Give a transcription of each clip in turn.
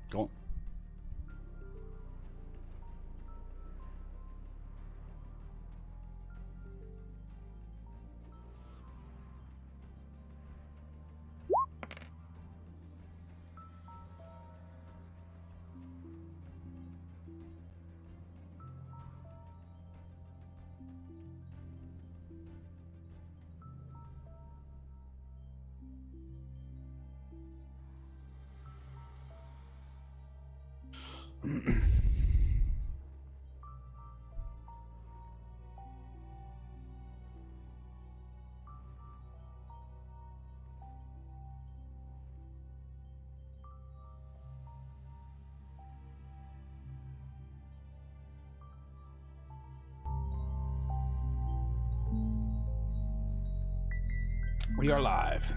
Go. We are live.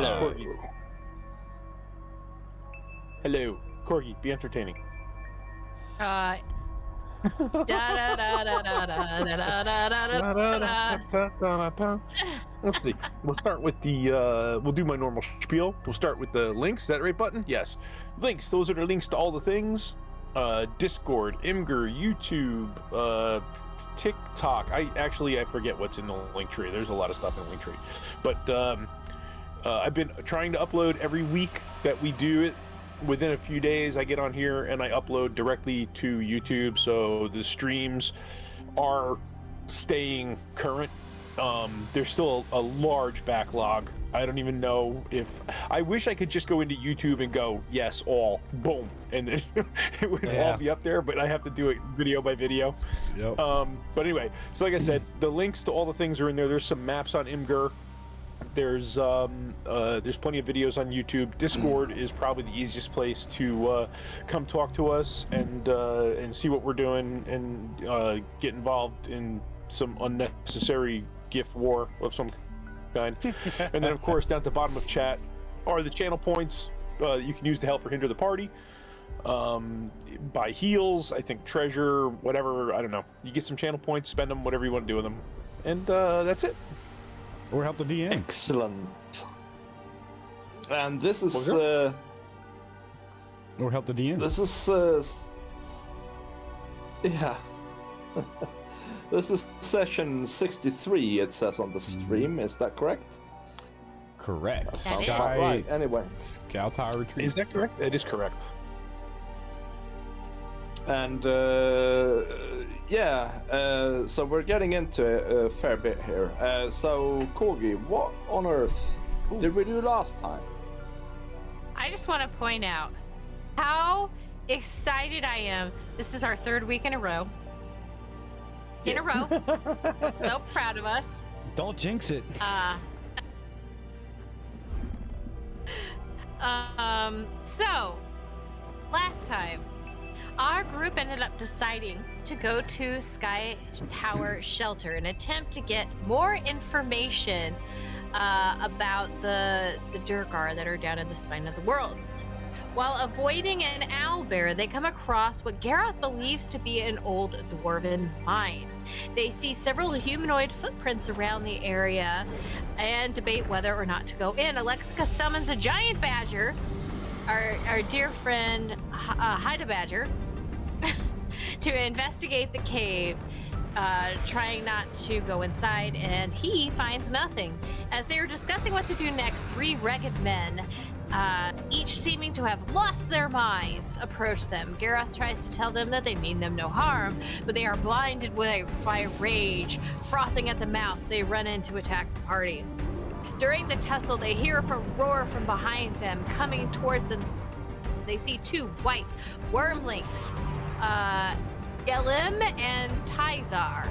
Hello. Corgi. Hello, Corgi. Be entertaining. Da da da da da da da da da da da. Let's see. We'll start with the. We'll do my normal spiel. We'll start with the links. Is that the right button? Yes. Links. Those are the links to all the things. Discord, Imgur, YouTube, TikTok. I forget what's in the link tree. There's a lot of stuff in the link tree, but I've been trying to upload every week that we do it. Within a few days, I get on here and I upload directly to YouTube, so the streams are staying current. There's still a large backlog. I don't even know if... I wish I could just go into YouTube and go, yes, all, boom, and then it would all be up there, but I have to do it video by video. Yep. But anyway, so like I said, the links to all the things are in there. There's some maps on Imgur. There's plenty of videos on YouTube. Discord is probably the easiest place to come talk to us and see what we're doing and get involved in some unnecessary gift war of some kind. And then, of course, down at the bottom of chat are the channel points that you can use to help or hinder the party. Buy heals, I think treasure, whatever, I don't know. You get some channel points, spend them, whatever you want to do with them. And that's it. Or help the DM. Excellent. And this is or help the DM. this is yeah. This is session 63. It says on the stream. Is that correct? Correct. That is. Right. Anyway, Skytower retreat. Is that correct? It is correct. and so we're getting into a fair bit here. So Corgi, what on earth did we do last time? I just want to point out how excited I am. This is our third week in a row. In a row. So proud of us. Don't jinx it. So last time our group ended up deciding to go to Skytower Shelter and attempt to get more information about the Durgar that are down in the spine of the world. While avoiding an owlbear, they come across what Gareth believes to be an old dwarven mine. They see several humanoid footprints around the area and debate whether or not to go in. Alexica summons a giant badger, our dear friend Haida Badger, to investigate the cave, trying not to go inside, and he finds nothing. As they are discussing what to do next, three ragged men, each seeming to have lost their minds, approach them. Gareth tries to tell them that they mean them no harm, but they are blinded by rage. Frothing at the mouth, they run in to attack the party. During the tussle, they hear a roar from behind them, coming towards them. They see two white wormlings, Gelim and Tizar.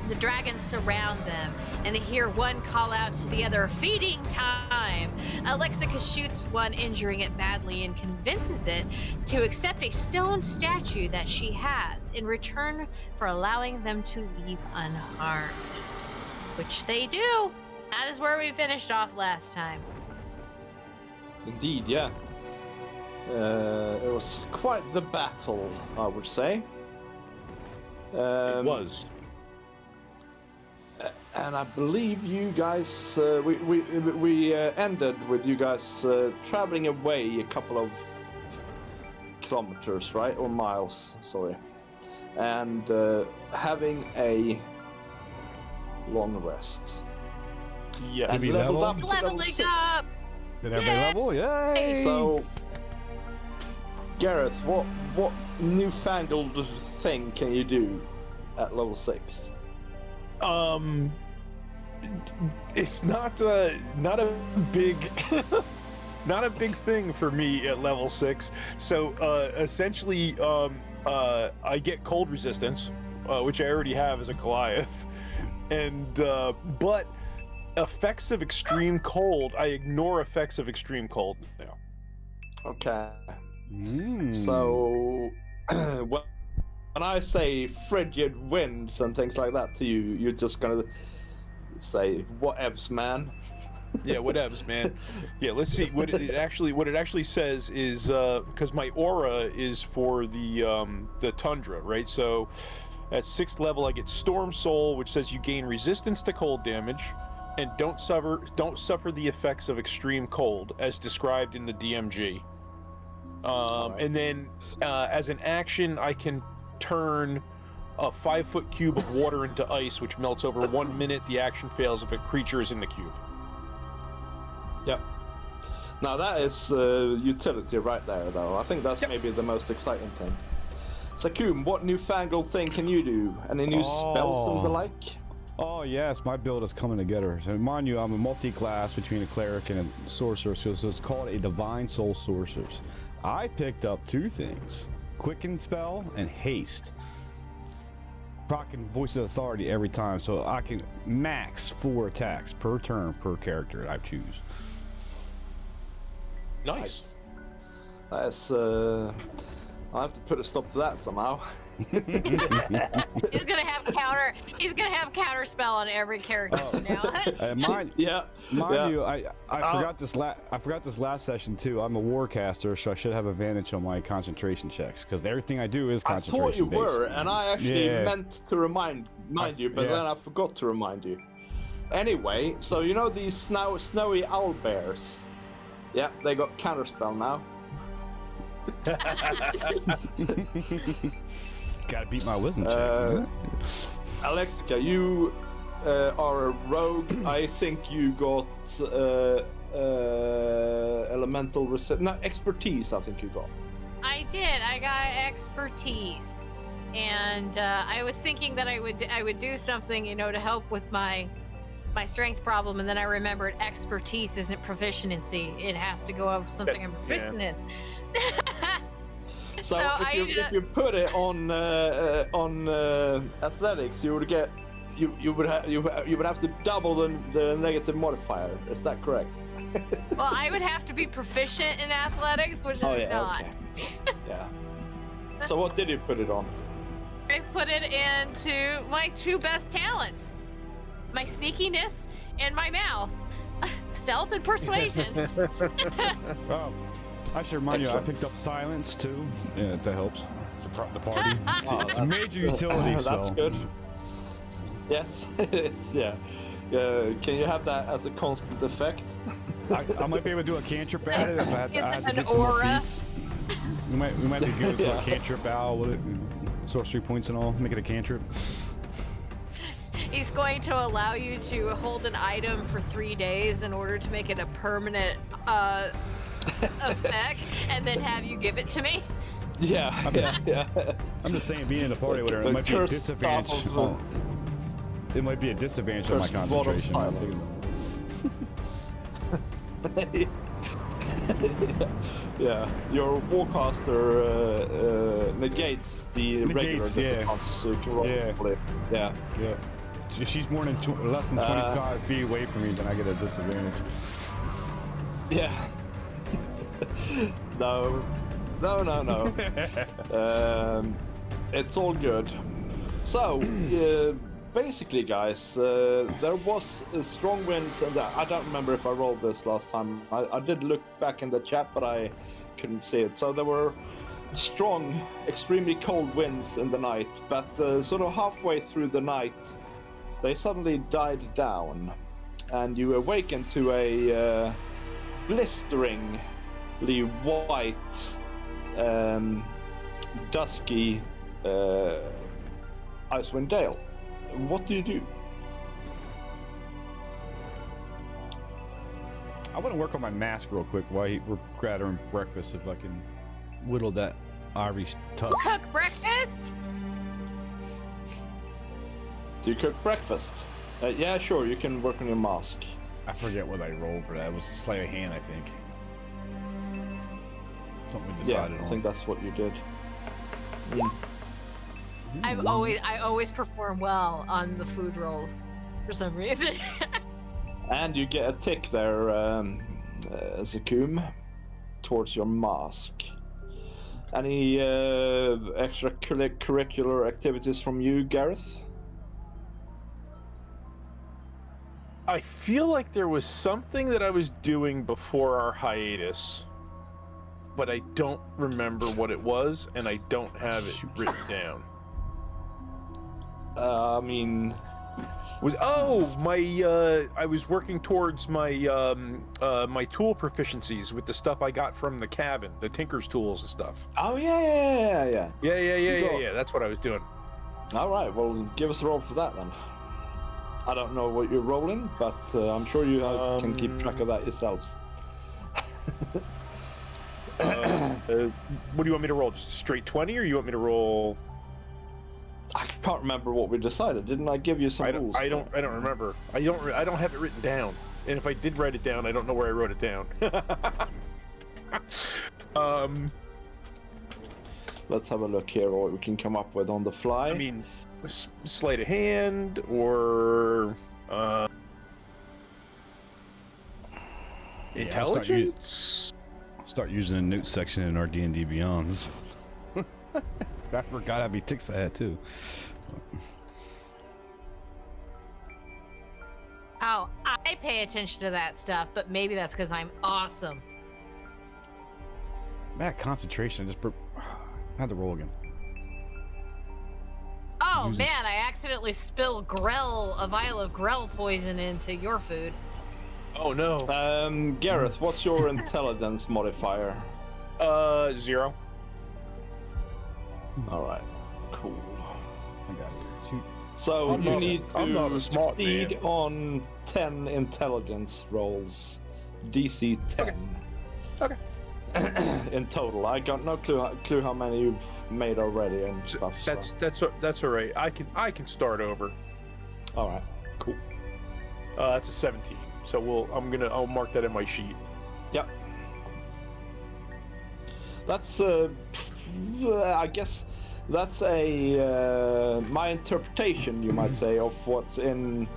The dragons surround them, and they hear one call out to the other, "Feeding time!" Alexica shoots one, injuring it badly, and convinces it to accept a stone statue that she has in return for allowing them to leave unharmed. Which they do. That is where we finished off last time. Indeed, yeah. It was quite the battle, I would say. It was. And I believe you guys, we ended with you guys traveling away a couple of kilometers, right? Or miles, sorry. And having a long rest. Yeah. And we leveled level? up to level Leveling 6. up! Did everybody level? Yay! So, Gareth, what newfangled thing can you do at level 6? It's not a big not a big thing for me at level 6. So essentially I get cold resistance, which I already have as a Goliath, and but effects of extreme cold, I ignore effects of extreme cold now. Okay. So when I say frigid winds and things like that to you, you're just gonna say whatevs, man. Yeah, whatevs, man. Yeah, let's see what it actually says is because my aura is for the tundra, right? So at 6th level, I get Storm Soul, which says you gain resistance to cold damage, and don't suffer the effects of extreme cold, as described in the DMG. Right. And then as an action, I can turn a 5-foot cube of water into ice, which melts over 1 minute. The action fails if a creature is in the cube. Yep. Now that is utility right there, though. I think that's maybe the most exciting thing. Sakum, what newfangled thing can you do? Any new spells and the like? Oh yes, my build is coming together. So mind you, I'm a multi-class between a cleric and a sorcerer, so it's called a divine soul sorceress. I picked up 2 things: quicken spell and haste. Procking voice of authority every time, so I can max 4 attacks per turn per character I choose. Nice. That's I'll have to put a stop to that somehow. He's gonna have counter spell on every character now. Mind Yeah. you, I forgot this last session too. I'm a warcaster, so I should have advantage on my concentration checks because everything I do is I concentration thought you based. were, and I actually meant to remind you, but yeah. then I forgot to remind you. Anyway, so you know these snowy owl bears? Yeah, they got counterspell now. Gotta beat my wisdom check. Man. Alexica, you are a rogue. I think you got elemental expertise. I think you got. I did. I got expertise, and I was thinking that I would do something, to help with my strength problem, and then I remembered expertise isn't proficiency. It has to go of something I'm proficient in. So if you put it on athletics, you would get you would have to double the negative modifier. Is that correct? Well, I would have to be proficient in athletics, which I'm not. Okay. Yeah. So what did you put it on? I put it into my 2 best talents: my sneakiness and my mouth, stealth and persuasion. Oh, I should remind you, I picked up silence too. Yeah, if that helps. The party. It's a major utility spell. That's good. Yes, it's can you have that as a constant effect? I might be able to do a cantrip at it if I have to, It's get an some more aura. feats. We might be good with a cantrip owl with it, sorcery points and all. Make it a cantrip. He's going to allow you to hold an item for 3 days in order to make it a permanent effect, and then have you give it to me. Yeah. I'm just saying, being in a party with her, it might be a disadvantage. It might be a disadvantage on my concentration. I'm thinking Yeah, your warcaster negates the regular disadvantage, so you can roll for it. Yeah. If she's more than less than 25 feet away from me, then I get a disadvantage. Yeah. No. It's all good. So, basically, guys, there was strong winds, and I don't remember if I rolled this last time. I did look back in the chat, but I couldn't see it. So there were strong, extremely cold winds in the night, but sort of halfway through the night, they suddenly died down, and you awaken to a blisteringly white, dusky Icewind Dale. What do you do? I want to work on my mask real quick while we're gathering breakfast, if I can whittle that ivory tusk. Cook breakfast? Do you cook breakfast? Yeah, sure, you can work on your mask. I forget what I rolled for that. It was a sleight of hand, I think. Something we decided on. I think that's what you did. I always perform well on the food rolls for some reason. And you get a tick there, Zakum, towards your mask. Any extracurricular activities from you, Gareth? I feel like there was something that I was doing before our hiatus, but I don't remember what it was, and I don't have it written down. I mean, I was working towards my my tool proficiencies with the stuff I got from the cabin, the tinker's tools and stuff. oh yeah. Yeah. That's what I was doing. All right, well, give us a roll for that then. I don't know what you're rolling, but I'm sure you can keep track of that yourselves. What do you want me to roll? Just a straight 20, or you want me to roll? I can't remember what we decided. Didn't I give you some rules? I don't remember. I don't have it written down. And if I did write it down, I don't know where I wrote it down. Let's have a look here, what we can come up with on the fly. I mean, sleight of hand or intelligence. Start using the note section in our D&D Beyonds. I forgot how many ticks I had too. Oh, I pay attention to that stuff, but maybe that's because I'm awesome. Man, concentration. I had to roll against. Oh man, I accidentally spilled a vial of Grell poison into your food. Oh no. Gareth, what's your intelligence modifier? 0. All right, cool. I got it. Shoot. So I'm you not- need I'm not to a smart succeed man. on 10 intelligence rolls, DC 10. Okay. In total, I got no clue how many you've made already and stuff. That's all right. I can start over. All right, cool. That's a 17. So I'll mark that in my sheet. Yep. That's I guess that's my interpretation, you might say, of what's in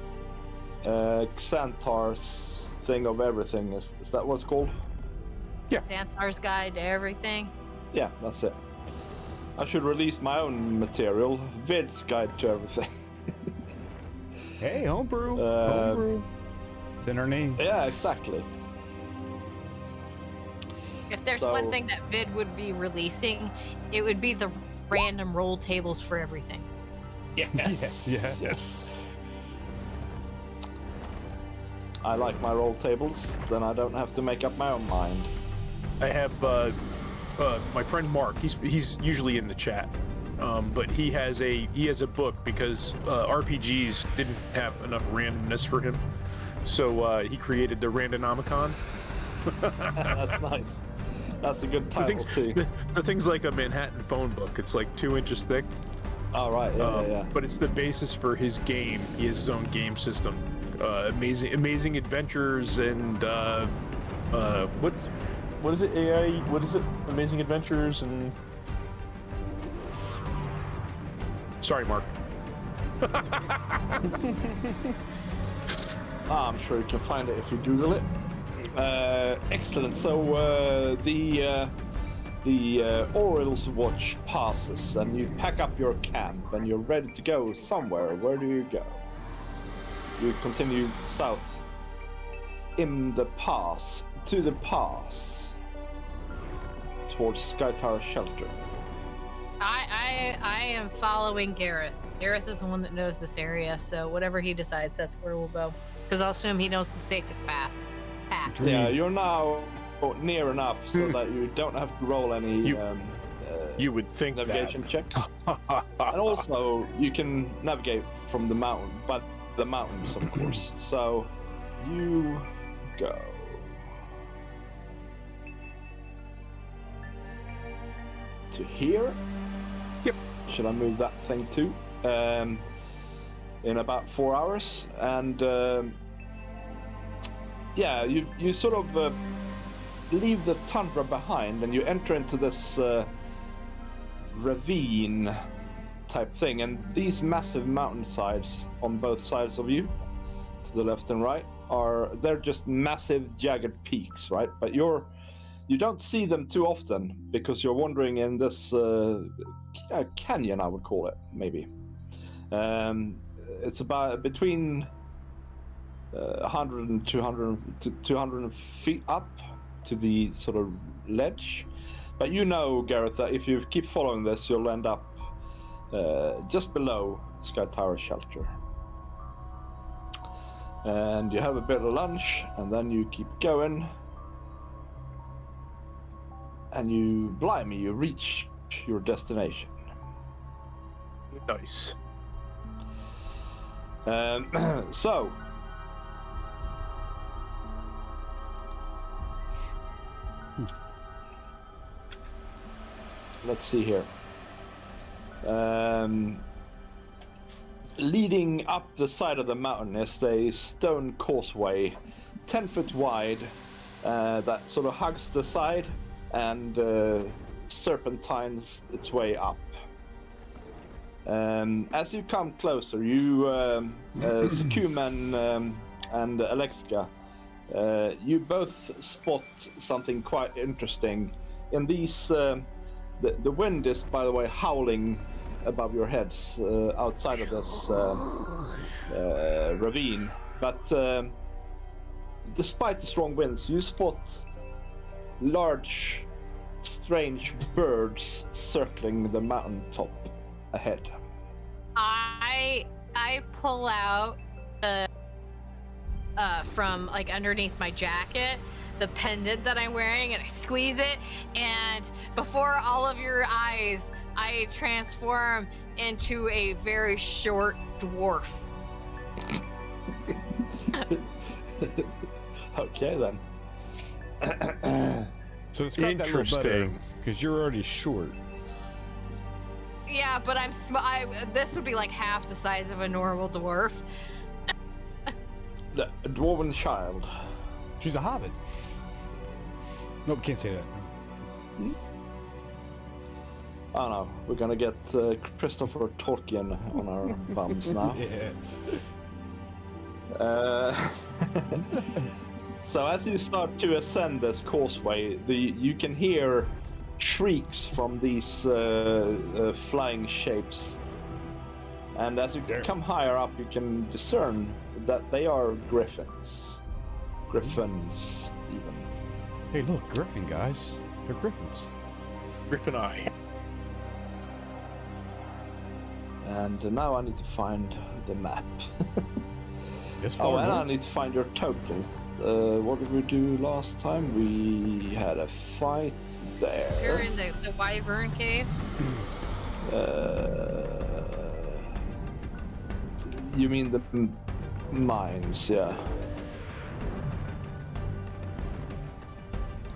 Xantar's thing of everything. Is that what it's called? Xanthar's Guide to Everything. Yeah, that's it. I should release my own material, Vid's Guide to Everything. Hey, homebrew. Homebrew. It's in our name. Yeah, exactly. If there's So- one thing that Vid would be releasing, it would be the random roll tables for everything. Yes. Yes. I like my roll tables, then I don't have to make up my own mind. I have my friend Mark. He's usually in the chat, but he has a book because RPGs didn't have enough randomness for him, so he created the Randonomicon. That's nice. That's a good title too. The thing's like a Manhattan phone book. It's like 2 inches thick. All right, yeah. But it's the basis for his game. He has his own game system. Amazing adventures and what is it? AI? What is it? Amazing adventures and. Sorry, Mark. I'm sure you can find it if you Google it. Excellent. So the Orioles watch passes, and you pack up your camp, and you're ready to go somewhere. Where do you go? You continue south in the pass to the pass towards Skytower shelter. I am following Gareth. Gareth is the one that knows this area, so whatever he decides, that's where we'll go. Because I'll assume he knows the safest path. Yeah, you're now near enough so that you don't have to roll any You would think navigation that. checks. And also, you can navigate from the mountain, but the mountains, of course. So, you go. To here? Yep. Should I move that thing too? In about 4 hours. And, yeah, you sort of leave the tundra behind and you enter into this ravine type thing, and these massive mountainsides on both sides of you, to the left and right, they're just massive jagged peaks, right? But you don't see them too often because you're wandering in this canyon, I would call it, maybe. It's about between 100 and 200 feet up to the sort of ledge. But you know, Gareth, that if you keep following this, you'll end up just below Skytower shelter. And you have a bit of lunch, and then you keep going. And you reach your destination. Nice. So, let's see here. Leading up the side of the mountain is a stone causeway, 10 foot wide, that sort of hugs the side and serpentines its way up. As you come closer, you, Sekumen and Alexica, you both spot something quite interesting. In these, the wind is, by the way, howling above your heads outside of this ravine. But despite the strong winds, you spot large, strange birds circling the mountaintop ahead. I pull out from like underneath my jacket the pendant that I'm wearing, and I squeeze it, and before all of your eyes, I transform into a very short dwarf. Okay then. So describe that a little better, Interesting. because you're already short. Yeah, but this would be like half the size of a normal dwarf. The dwarven child. She's a hobbit. Nope, can't say that. I don't know. We're gonna get Christopher Tolkien on our bums now. Yeah. So as you start to ascend this causeway, you can hear shrieks from these flying shapes. And as you come higher up, you can discern that they are griffins. Griffins, even. Hey, look, griffin guys. They're griffins. Griffin Eye. And now I need to find the map. Yes, Oh, and I north. need to find your tokens. What did we do last time? We had a fight there. You're in the wyvern cave. You mean the mines, yeah.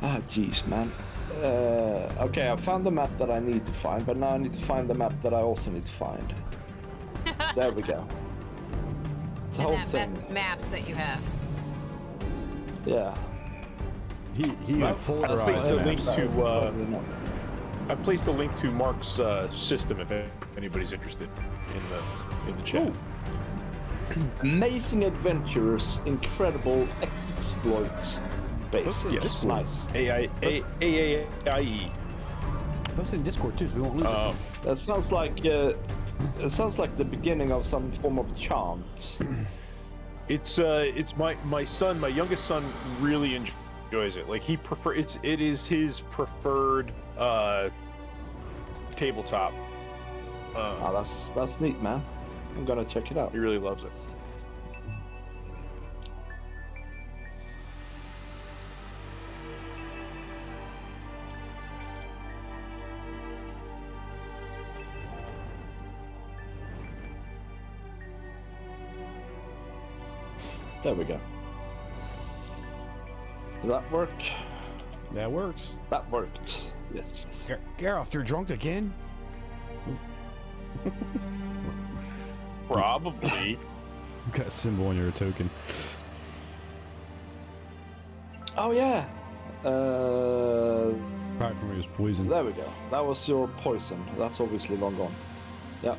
Ah, jeez, man. Okay, I found the map that I need to find, but now I need to find the map that I also need to find. There we go. It's the And whole that thing. best maps that you have. Yeah. He Well, full I placed a link That to was probably I placed a link to Mark's system if anybody's interested in the chat. Amazing adventures, incredible exploits. Basic. Yes. Nice. AAIE. Post in Discord too, so we won't lose it. That sounds like it sounds like the beginning of some form of chant. It's my son, my youngest son really enjoys it. Like it is his preferred tabletop. Oh, that's neat, man. I'm gonna check it out. He really loves it. There we go. Did that work? That works. That worked. Yes. Gareth, you're drunk again? Probably. Got a symbol on your token. Oh yeah. Probably from his poison. There we go. That was your poison. That's obviously long gone. Yeah.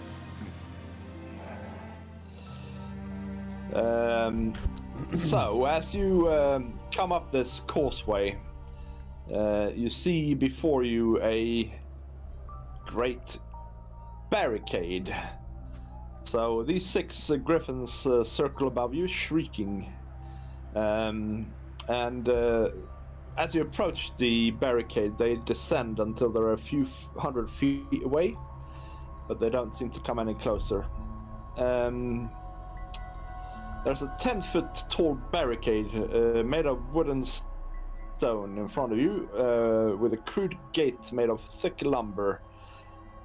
So as you come up this causeway, you see before you a great barricade. So these 6 griffins circle above you, shrieking And as you approach the barricade, they descend until they're a few hundred feet away, but they don't seem to come any closer. There's a 10-foot tall barricade made of wood and stone in front of you, with a crude gate made of thick lumber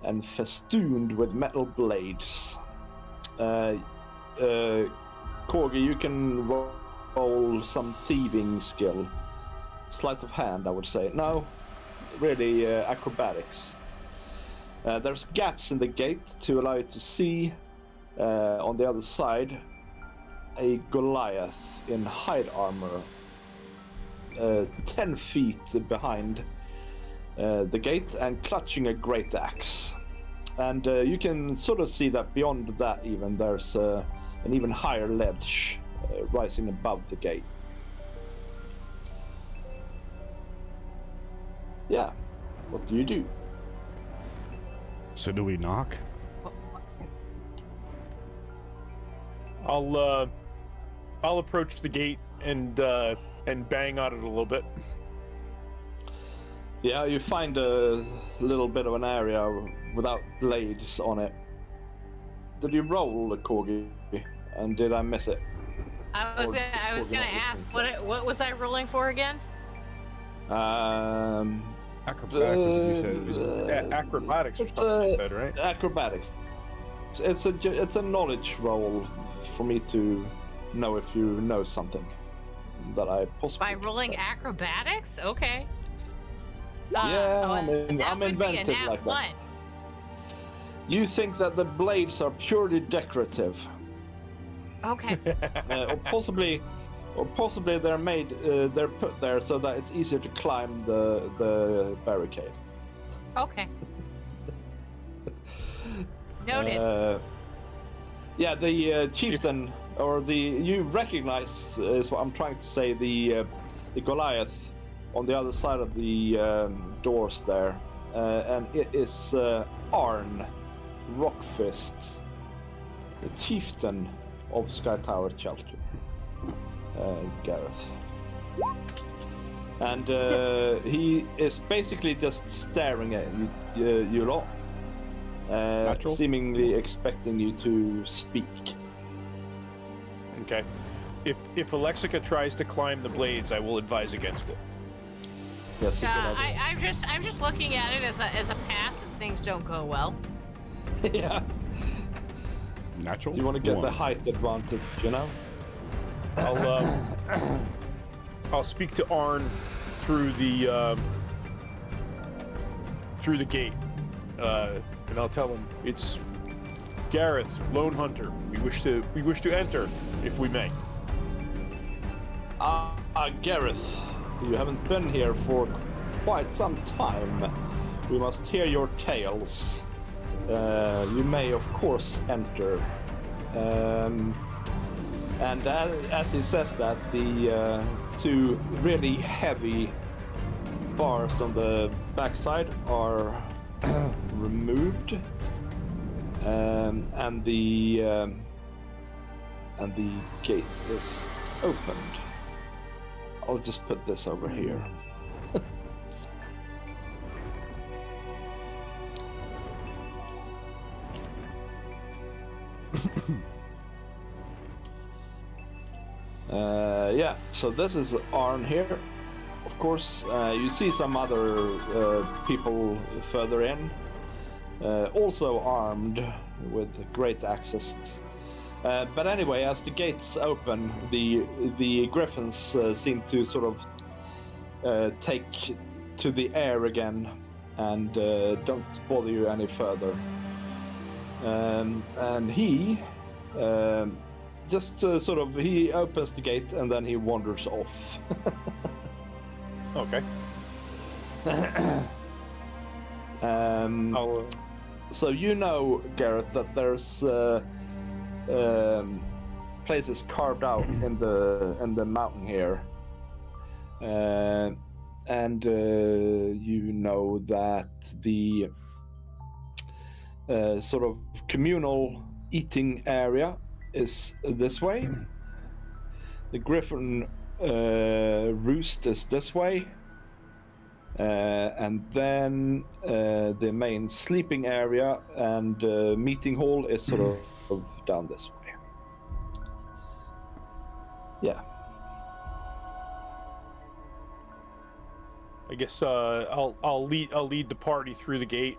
and festooned with metal blades. Corgi, you can roll some thieving skill. Sleight of hand, I would say. No, really acrobatics. There's gaps in the gate to allow you to see on the other side a Goliath in hide armor, 10 feet behind the gate and clutching a great axe. And you can sort of see that beyond that even there's an even higher ledge rising above the gate. Yeah, what do you do? So do we knock? I'll approach the gate and bang on it a little bit. Yeah, you find a little bit of an area without blades on it. Did you roll a corgi? And did I miss it? I was gonna ask what was I rolling for again? Acrobatics, that's what you said. It was- Acrobatics or something you said, right? Acrobatics. It's a knowledge roll for me to know if you know something that I possibly. By rolling acrobatics? Okay. Yeah, oh, I'm that would be a inventive nat like one. that. You think that the blades are purely decorative, Okay. or possibly they're made, they're put there so that it's easier to climb the barricade. Okay. Noted. Yeah, the chieftain, or you recognize, is what I'm trying to say, the Goliath on the other side of the doors there, and it is Arn Rockfist, the chieftain of Skytower Shelter, Gareth. And he is basically just staring at you lot, seemingly expecting you to speak. Okay. If Alexica tries to climb the blades, I will advise against it. Yes, you can have it. I'm just looking at it as a path that things don't go well. Yeah. Natural? You want to get One. the height advantage, you know? I'll speak to Arn through the gate, and I'll tell him it's Gareth, Lone Hunter. We wish to enter, if we may. Gareth, you haven't been here for quite some time. We must hear your tales. You may, of course, enter. And as he says that, the two really heavy bars on the backside are removed, and the gate is opened. I'll just put this over here. Yeah, so this is Arn here. Of course, you see some other people further in, also armed with great axes. But anyway, as the gates open, the griffins seem to sort of take to the air again and don't bother you any further. And he just sort of, he opens the gate and then he wanders off. Okay. So you know, Gareth, that there's places carved out in the mountain here, and you know that the sort of communal eating area is this way. the griffin roost is this way. And then the main sleeping area and meeting hall is sort of down this way. Yeah. I guess I'll lead the party through the gate.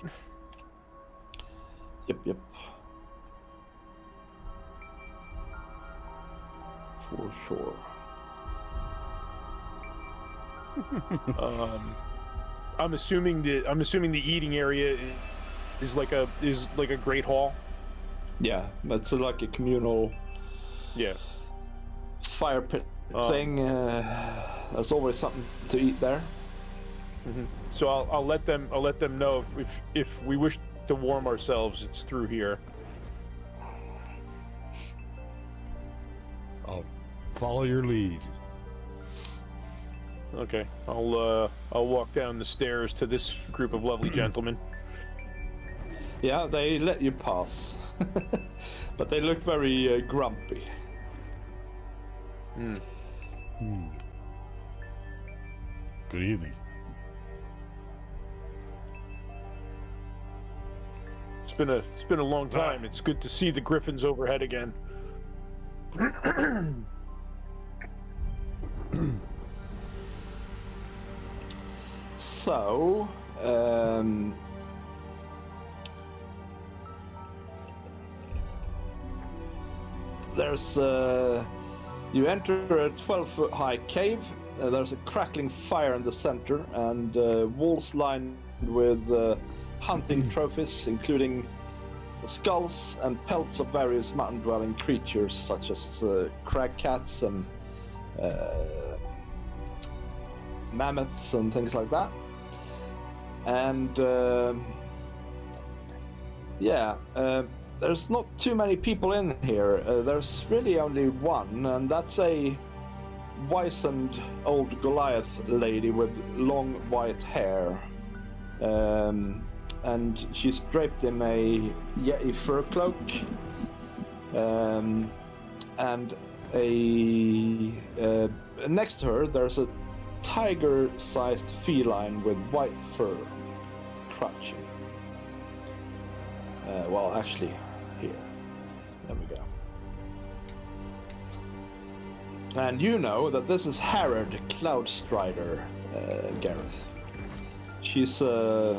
Yep. For sure. I'm assuming the eating area is like a great hall. Yeah, that's like a communal fire pit thing. There's always something to eat there. Mm-hmm. So I'll let them know if we wish to warm ourselves, it's through here. I'll follow your lead. Okay, I'll walk down the stairs to this group of lovely gentlemen. Yeah, they let you pass, but they look very grumpy. Good evening. It's been a long time. It's good to see the griffins overhead again. So, there's you enter a 12-foot high cave. There's a crackling fire in the center, and walls lined with hunting trophies, including skulls and pelts of various mountain-dwelling creatures, such as crag cats and mammoths and things like that. And there's not too many people in here. There's really only one, and that's a wizened old Goliath lady with long white hair. And she's draped in a fur cloak. And next to her, there's a tiger-sized feline with white fur crouching. Well, actually, here. There we go. And you know that this is Harrod Cloudstrider, Gareth. She's the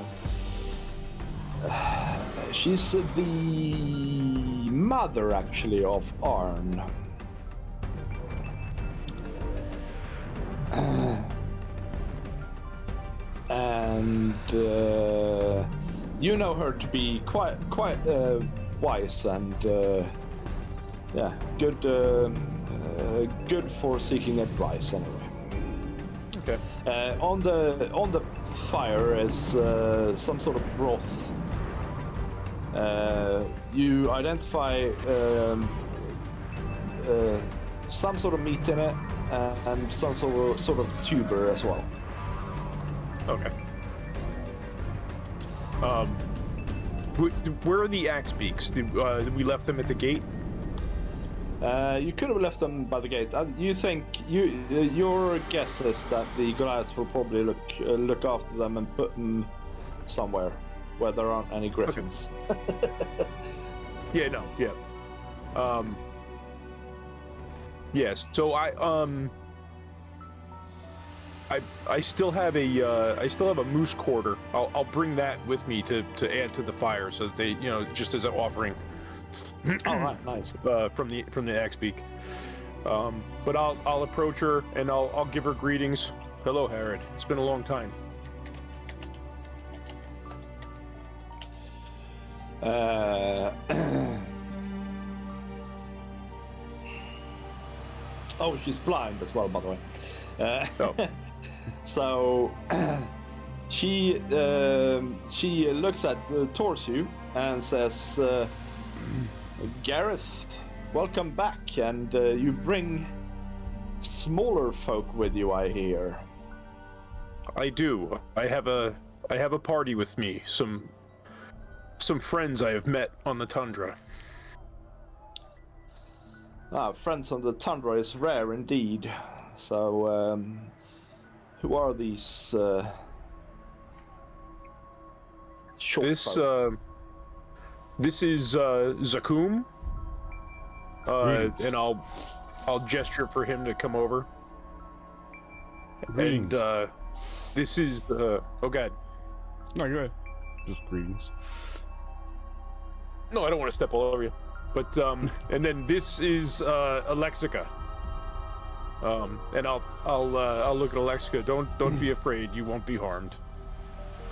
mother, actually, of Arn. And you know her to be quite wise and good for seeking advice anyway. Okay. On the fire is some sort of broth. You identify some sort of meat in it and some sort of tuber as well. Okay. Where are the axe beaks? Did we left them at the gate? You could have left them by the gate. You think your guess is that the Goliaths will probably look after them and put them somewhere where there aren't any griffins. Okay. Yeah. Yes. So I still have a moose quarter. I'll bring that with me to add to the fire, so that they, just as an offering. All right, nice. From the axe beak. But I'll approach her and I'll give her greetings. Hello, Harrod. It's been a long time. Oh, she's blind as well, by the way. Oh. So she looks towards you and says, Gareth, welcome back, and you bring smaller folk with you, I hear. I do. I have a party with me. Some friends I have met on the tundra. Friends on the tundra is rare indeed. So, who are these short folk? This is Zakum. Greetings. And I'll gesture for him to come over. Greetings. And this is oh god. No, go ahead. Just greetings. No, I don't want to step all over you. But and then this is Alexica. And I'll look at Alexica. Don't be afraid. You won't be harmed.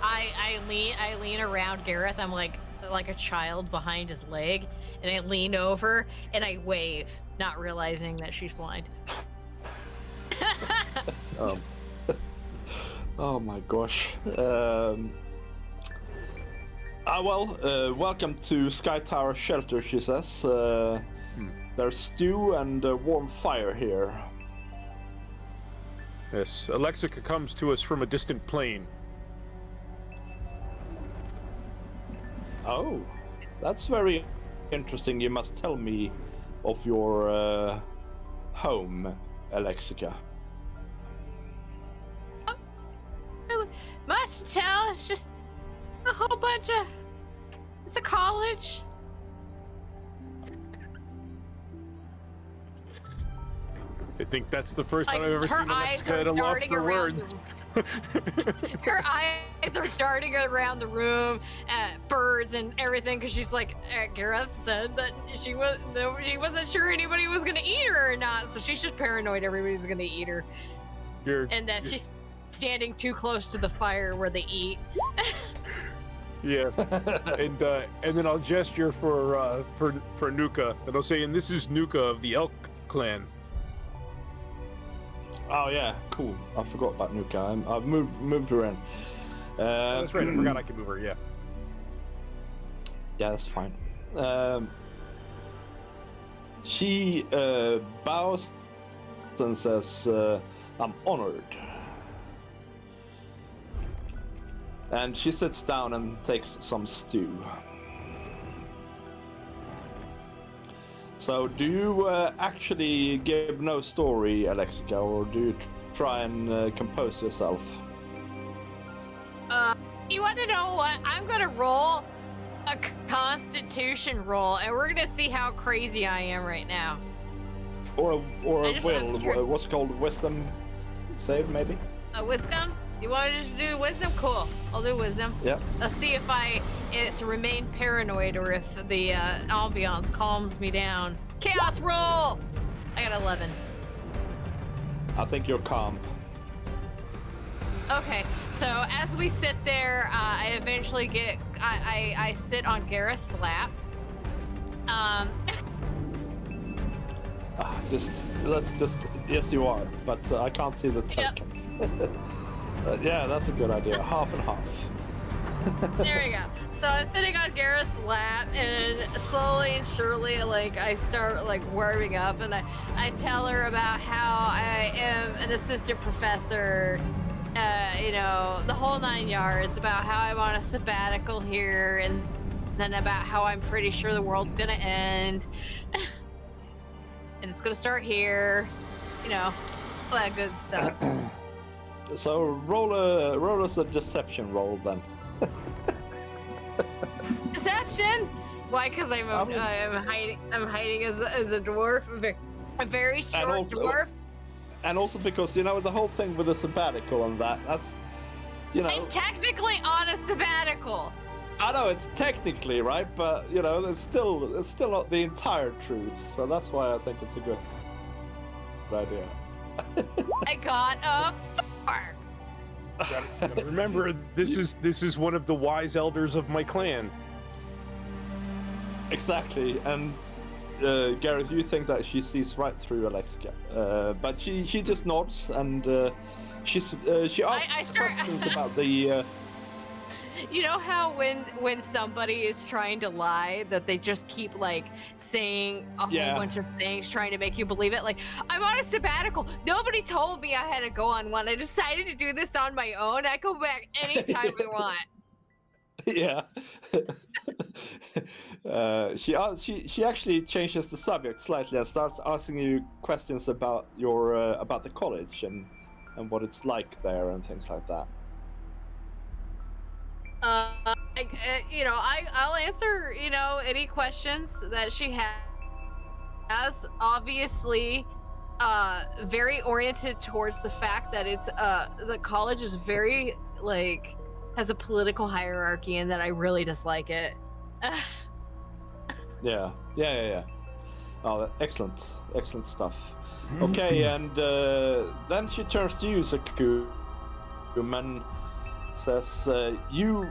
I lean around Gareth. I'm like a child behind his leg, and I lean over and I wave, not realizing that she's blind. Oh my gosh. Welcome to Skytower Shelter, she says. There's stew and warm fire here. Yes, Alexica comes to us from a distant plane. Oh, that's very interesting. You must tell me of your home, Alexica. Really much to tell. It's just a whole bunch of. It's a college. I think that's the first Like, time I've ever her seen eyes Alexica are at a loss darting for around words. Her eyes are darting around the room at birds and everything because she's like, Gareth said that she wasn't sure anybody was gonna eat her or not, so she's just paranoid everybody's gonna eat her, and that she's standing too close to the fire where they eat. Yeah, and then I'll gesture for Nuka, and I'll say, and this is Nuka of the Elk Clan. Oh yeah, cool. I forgot about Nuka. I've moved her in. Oh, that's right. I forgot I could move her. Yeah. Yeah, that's fine. She bows and says, "I'm honored." And she sits down and takes some stew. So, do you actually give no story, Alexica, or do you try and compose yourself? You want to know what? I'm gonna roll a Constitution roll, and we're gonna see how crazy I am right now. Or I just- I'm curious. what's it called, wisdom save, maybe? Wisdom? You want to just do wisdom? Cool. I'll do wisdom. Yeah. Let's see if it's remain paranoid or if the ambiance calms me down. Chaos roll! I got 11. I think you're calm. Okay, so as we sit there, I eventually I sit on Gareth's lap. Yes, you are, but I can't see the tokens. Yeah, that's a good idea. Half and half. There we go. So I'm sitting on Gareth's lap, and slowly and surely, like, I start like warming up, and I tell her about how I am an assistant professor, you know, the whole 9 yards, about how I'm on a sabbatical here, and then about how I'm pretty sure the world's gonna end, and it's gonna start here, you know, all that good stuff. So roll us a deception roll then. Deception? Why? Because I'm hiding as a dwarf, a very short dwarf. And also because, you know, the whole thing with the sabbatical and that's, you know. I'm technically on a sabbatical. I know it's technically right, but you know, it's still not the entire truth. So that's why I think it's a good idea. I got a 4. Gotta remember, this is one of the wise elders of my clan. Exactly, and Gareth, you think that she sees right through Alexica, but she just nods and she asks questions about the. You know how when somebody is trying to lie, that they just keep like saying a whole bunch of things trying to make you believe it? Like, I'm on a sabbatical. Nobody told me I had to go on one. I decided to do this on my own. I go back anytime I want. Yeah. She actually changes the subject slightly and starts asking you questions about your about the college and what it's like there and things like that. I'll answer, any questions that she has. Obviously, very oriented towards the fact that it's the college is very has a political hierarchy, and that I really dislike it. Yeah. Oh, excellent stuff. Okay, and then she turns to you, Saku, and says, "You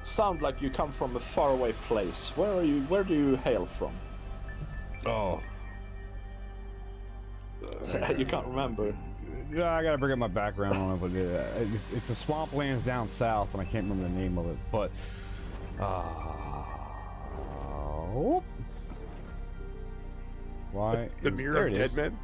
sound like you come from a faraway place. Where do you hail from?" Oh. You can't remember. Yeah, I gotta bring up my background on it, but it's the swamplands down south, and I can't remember the name of it. But why? The Mirror of Dead Men.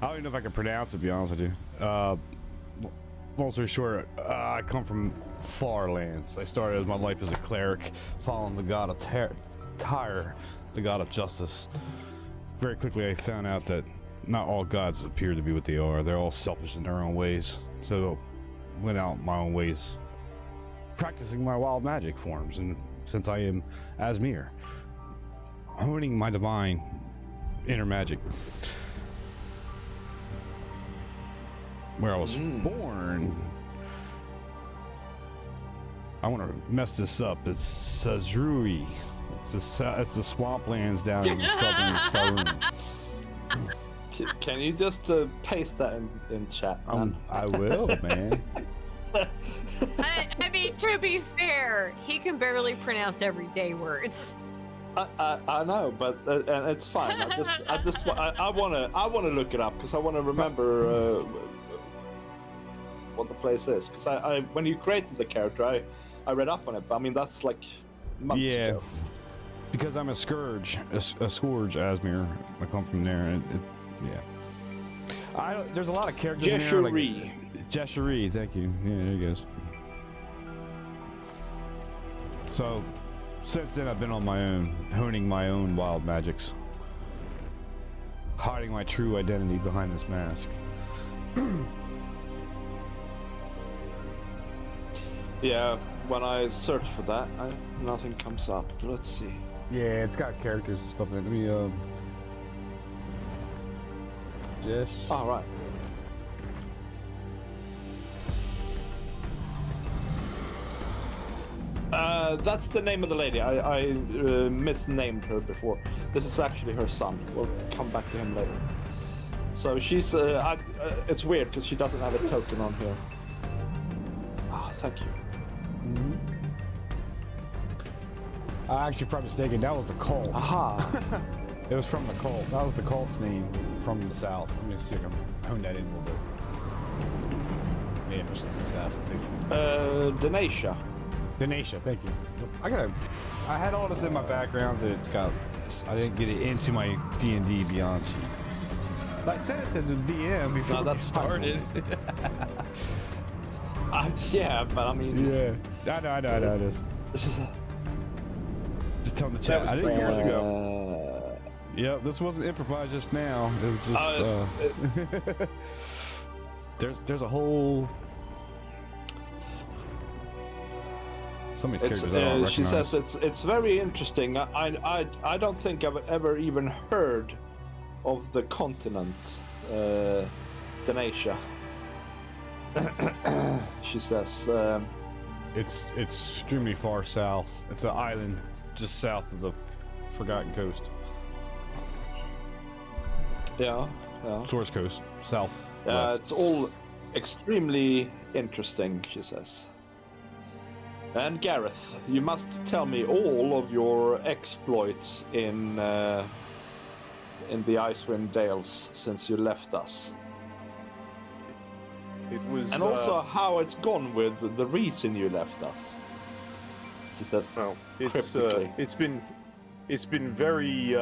I don't even know if I can pronounce it, to be honest with you. Long story short, I come from far lands. I started my life as a cleric, following the god of Tyre, the god of justice. Very quickly, I found out that not all gods appear to be what they are. They're all selfish in their own ways. So, went out my own ways, practicing my wild magic forms. And since I am Asmir, honing my divine inner magic. Where I was born. I want to mess this up. It's Sazrui. It's the swamplands down in southern Faerun. Can you just paste that in chat, man? I will, man. I mean, to be fair, he can barely pronounce everyday words. I know, but and it's fine. I want to look it up because I want to remember what the place is. Because I when you created the character, I read up on it. But I mean, that's like months ago. Because I'm a scourge, a scourge Asmir. I come from there. And there's a lot of characters in there. Jeshuri, thank you. Yeah, there he goes. So, since then I've been on my own, honing my own wild magics, hiding my true identity behind this mask. Yeah, when I search for that, nothing comes up. Let's see. Yeah, it's got characters and stuff in it. Let me, Jesh. All right. That's the name of the lady. I misnamed her before. This is actually her son. We'll come back to him later. So she's, it's weird because she doesn't have a token on here. Ah, thank you. Mm-hmm. I actually probably mistaken. That was the cult. Aha. It was from the cult. That was the cult's name from the south. Let me see if I can hone that in a little bit. Yeah, Michelin assassins. Denasia. Denasia, thank you. I had all this in my background that it's got. I didn't get it into my D&D Beyond sheet. I sent it to the DM before that started. Yeah, but I mean. Yeah. I know it is. This is just tell them to chat. was I didn't 3 years ago. Yeah, this wasn't improvised just now. It was just. There's a whole. Some of these characters I don't she recognize. says it's very interesting. I don't think I've ever even heard of the continent, Denasia. She says It's extremely far south. It's an island just south of the Forgotten Coast. yeah. Source Coast, south. It's all extremely interesting, she says. And Gareth, you must tell me all of your exploits in the Icewind Dales since you left us. It was, and also how it's gone with the reason you left us. She says, well, cryptically. it's been very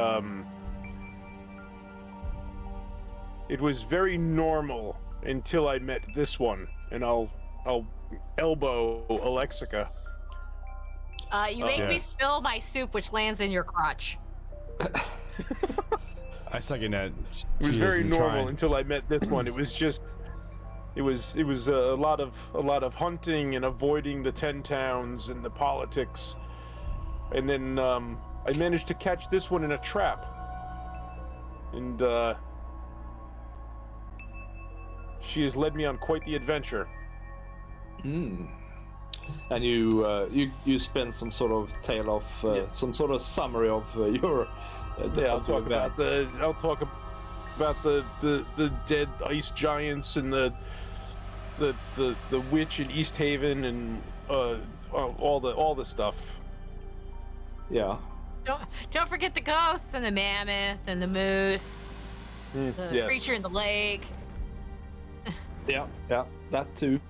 it was very normal until I met this one, and I'll I'll elbow Alexica. You make me Yes. spill my soup, which lands in your crotch. I second that. It was She very isn't normal trying. until I met this one. It was just, it was a lot of hunting and avoiding the 10 towns and the politics, and then I managed to catch this one in a trap, and she has led me on quite the adventure. And you spend some sort of tale of some sort of summary of your I'll of the talk about the dead ice giants and the witch in East Haven and all the stuff. Yeah. Don't forget the ghosts and the mammoth and the moose, the Yes. creature in the lake. Yeah, that too.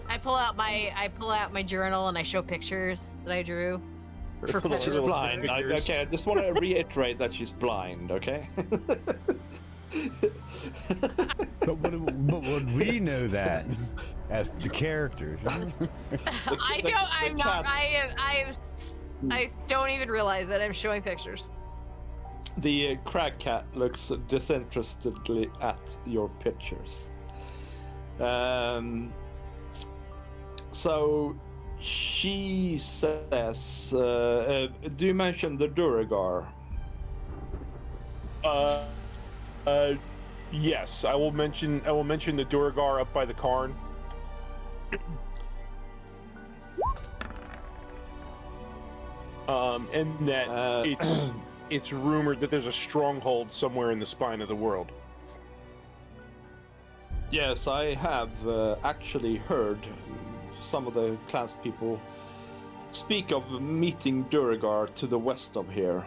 I pull out my journal and I show pictures that I drew. For Little- She's little blind. figures. Okay, I just want to reiterate that she's blind. Okay. But would we know that as the characters? I don't even realize that I'm showing pictures. The crag cat looks disinterestedly at your pictures. So she says, do you mention the Duragar? Yes, I will mention the Duragar up by the Karn. And that it's rumored that there's a stronghold somewhere in the spine of the world. Yes, I have actually heard some of the class people speak of meeting Duragar to the west of here.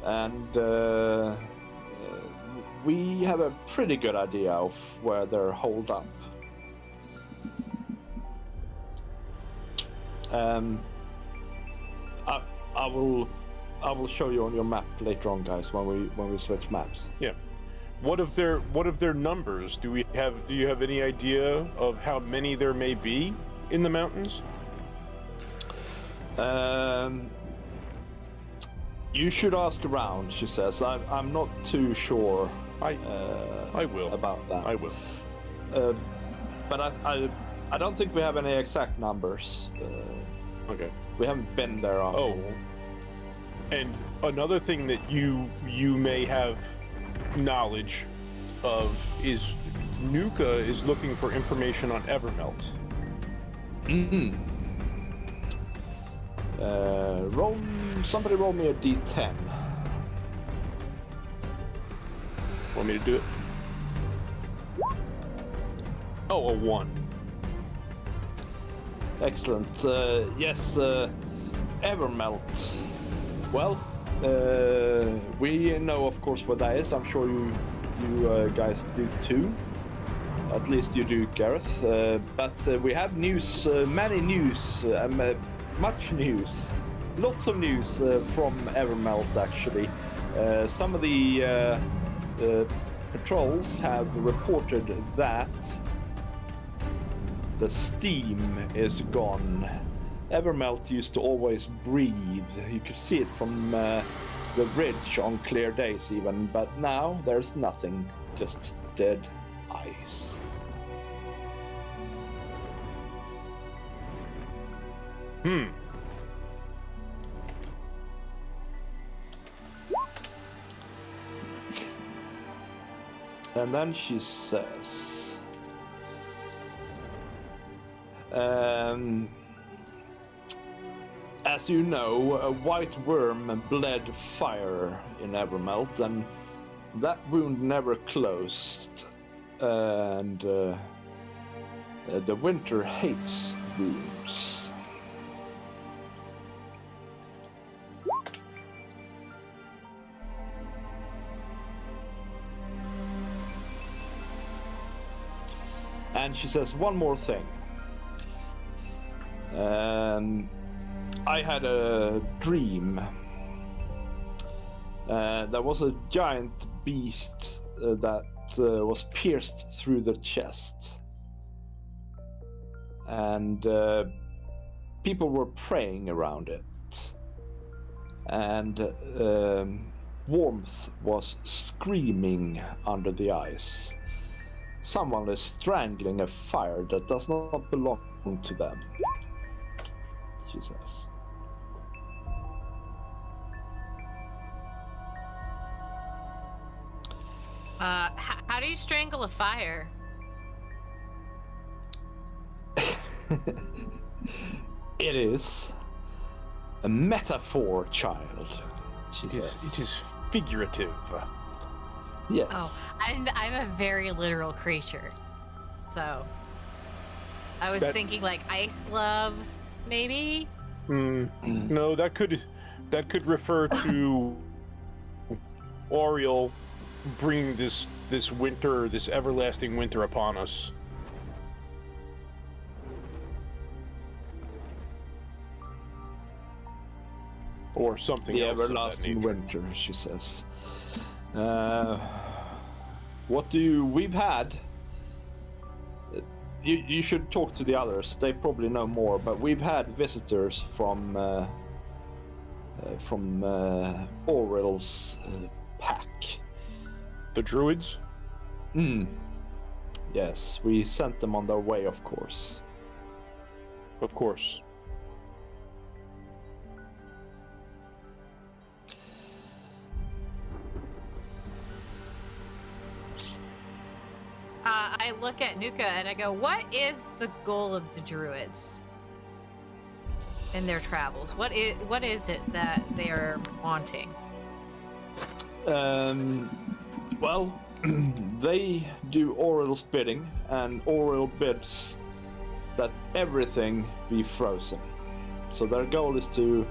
And we have a pretty good idea of where they're holed up. I will show you on your map later on, guys, when we switch maps. Yeah. What of their numbers? Do you have any idea of how many there may be in the mountains? You should ask around, she says. I'm not too sure. I will about that. I will. But I don't think we have any exact numbers. Okay. We haven't been there after all. And another thing that you may have knowledge of is Nuka is looking for information on Evermelt. Somebody roll me a d10. Want me to do it? Oh, a 1. Excellent. Yes, Evermelt. Well, we know, of course, what that is. I'm sure you guys do too. At least you do, Gareth. But we have news, many news, much news, lots of news from Evermelt. Actually, some of the patrols have reported that the steam is gone. Evermelt used to always breathe. You could see it from the ridge on clear days even, but now there's nothing, just dead ice. And then she says, as you know, a white worm bled fire in Evermelt, and that wound never closed. And the winter hates wounds. And she says one more thing. I had a dream. There was a giant beast that was pierced through the chest. And people were praying around it. And warmth was screaming under the ice. Someone is strangling a fire that does not belong to them, she says. How do you strangle a fire? It is a metaphor, child, she says. It is figurative. Yes. Oh, I'm a very literal creature, so I was thinking like ice gloves, maybe. No, that could refer to Oriel bringing this winter, this everlasting winter upon us. Or something The else. everlasting winter, she says. We've had. You should talk to the others. They probably know more, but we've had visitors from Orwell's pack. The druids? Yes, we sent them on their way, of course. Of course. I look at Nuka and I go, what is the goal of the druids in their travels? What is it that they are wanting? Well, they do Orwell's bidding, and Orwell bids that everything be frozen. So their goal is to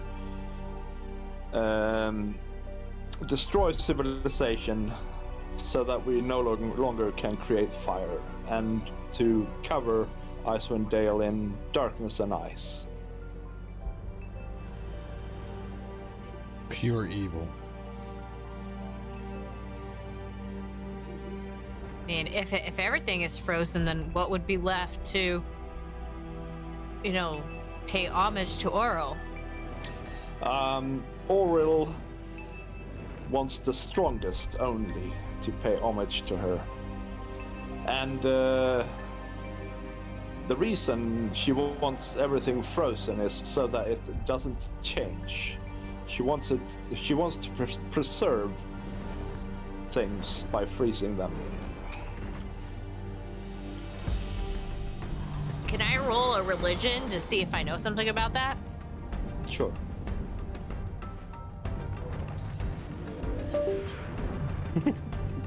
destroy civilization so that we no longer can create fire, and to cover Icewind Dale in darkness and ice. Pure evil. I mean, if everything is frozen, then what would be left to, pay homage to Oral? Orwell wants the strongest only to pay homage to her. And the reason she wants everything frozen is so that it doesn't change. She wants to preserve things by freezing them. Can I roll a religion to see if I know something about that? Sure.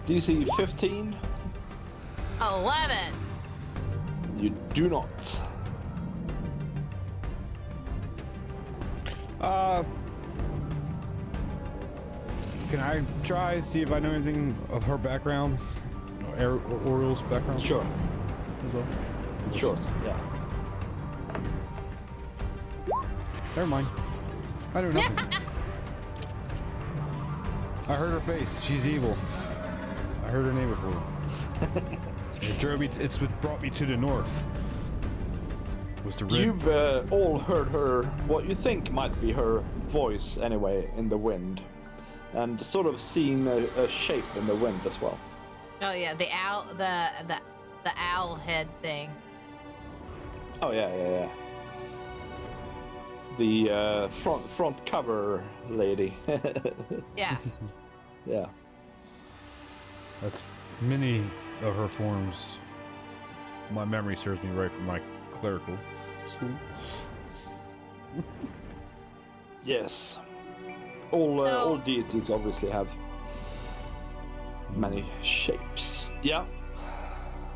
DC 15. 11. You do not. Can I try to see if I know anything of her background? Oriole's background? Sure. As well? Sure. Yeah. Never mind. I do nothing. I heard her face. She's evil. I heard her name before. It's what brought me to the north. Was the red. You've all heard her, what you think might be her voice anyway, in the wind. And sort of seen a shape in the wind as well. Oh yeah, the owl, the owl head thing. Oh yeah. The front cover lady. Yeah. Yeah. That's many of her forms. My memory serves me right from my clerical school. Yes. All deities obviously have many shapes. Yeah.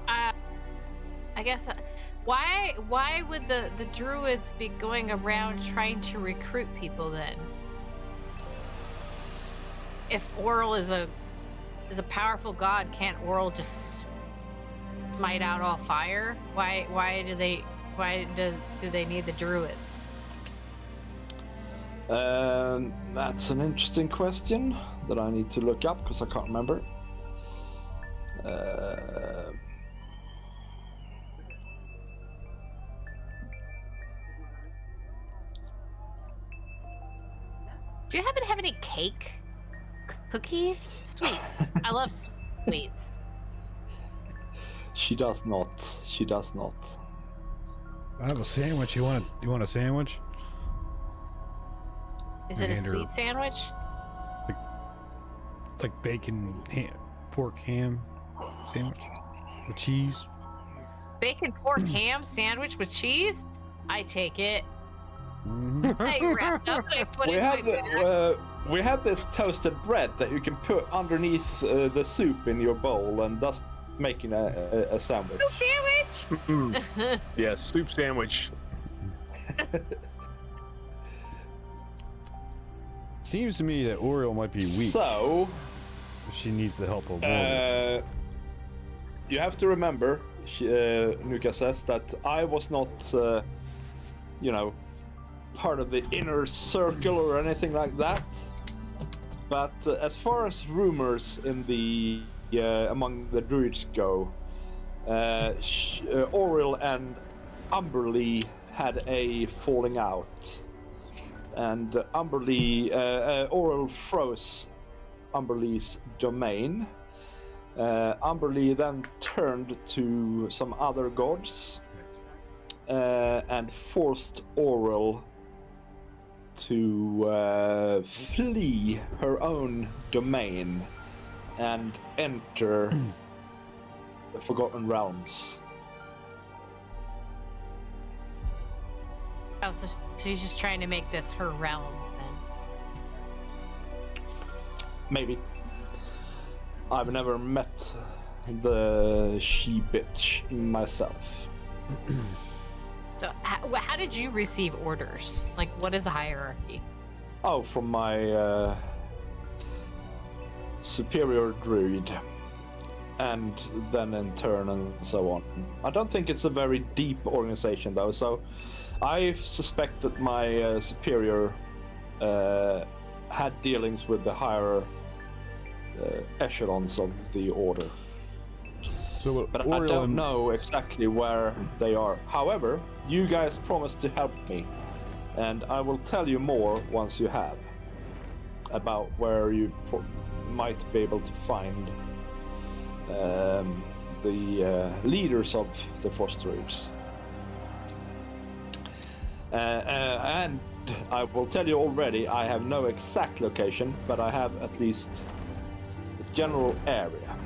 I guess why would the druids be going around trying to recruit people then? If Oral is a powerful god, can't Oral just smite out all fire? Why do they need the druids? That's an interesting question that I need to look up because I can't remember. Do you happen to have any cake? Cookies? Sweets. I love sweets. She does not. She does not. I have a sandwich. You want a sandwich? Is it a And her- sweet sandwich? Like bacon, pork, ham sandwich with cheese. Bacon pork ham sandwich with cheese? I take it. Mm-hmm. I wrapped up and I put We it in my have bag. we have this toasted bread that you can put underneath the soup in your bowl, and thus making a sandwich. Sandwich! Yes, soup sandwich. Seems to me that Oriole might be weak. So, She needs the help of warriors. you have to remember, Nuka says, that I was not, part of the inner circle or anything like that. But as far as rumors in the among the druids go, Oriole and Umberlee had a falling out, and Oriole froze Umberlee's domain. Umberlee then turned to some other gods and forced Oriole to flee her own domain and enter the Forgotten Realms. Oh, so she's just trying to make this her realm then. Maybe. I've never met the she-bitch myself. So how did you receive orders? Like, what is the hierarchy? Oh, from my superior druid. And then in turn and so on. I don't think it's a very deep organization though, so I suspect that my superior had dealings with the higher echelons of the order. So, But Oriole I don't and- know exactly where they are. However, you guys promised to help me, and I will tell you more once you have about where you might be able to find the leaders of the Force Druids. And I will tell you already, I have no exact location, but I have at least a general area.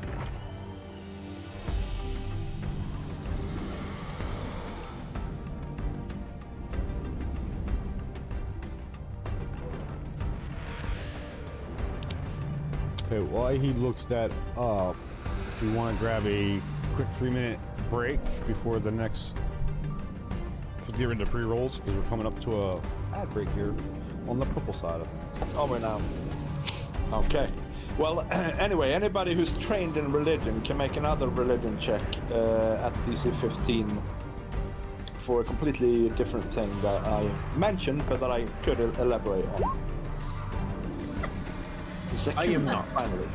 Okay, while he looks that up, if you want to grab a quick 3-minute break before the next, to get into pre-rolls, because we're coming up to a ad break here on the purple side of it. Oh, we're now. Okay. Well, anyway, anybody who's trained in religion can make another religion check at DC 15 for a completely different thing that I mentioned, but that I could elaborate on. I am not. Finally.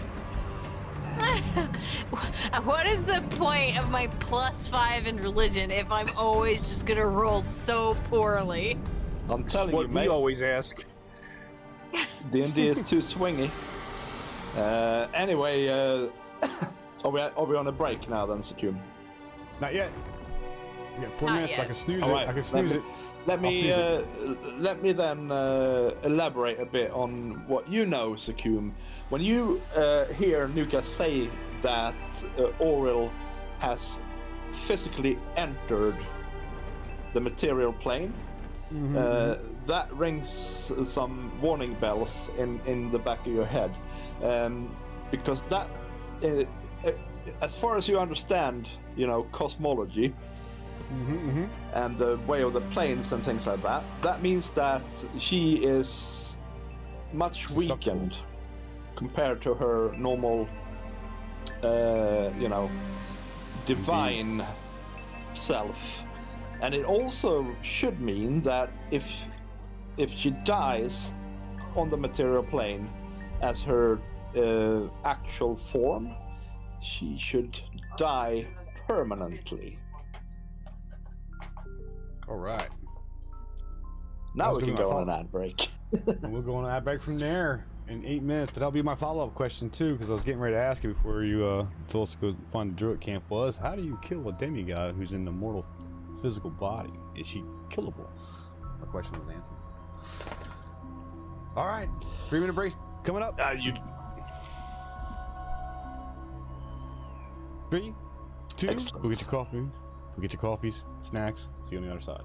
What is the point of my +5 in religion if I'm always just gonna roll so poorly? I'm That's telling what you, we mate, always ask. D&D is too swingy. Anyway, are we on a break now then, Sakum? Not yet. We got 4 Not minutes. I yet. can snooze All it. right, I can snooze it. Let me I'll let me then elaborate a bit on what you know, Sakum. When you hear Nuka say that Oriole has physically entered the material plane, that rings some warning bells in the back of your head, because that, as far as you understand, cosmology. And the way of the planes and things like that. That means that she is much weakened compared to her normal, divine self. And it also should mean that if she dies on the material plane as her actual form, she should die permanently. All right. Now That's we gonna can be my go on an fault. ad break. And we'll go on an ad break from there in 8 minutes. But that'll be my follow-up question too, because I was getting ready to ask you before you told us to go find the druid camp. Was how do you kill a demigod who's in the mortal physical body? Is she killable? My question was answered. All right, 3-minute break coming up. You 3, 2. Excellent. Go get your coffees. Go get your coffees, snacks. See you on the other side.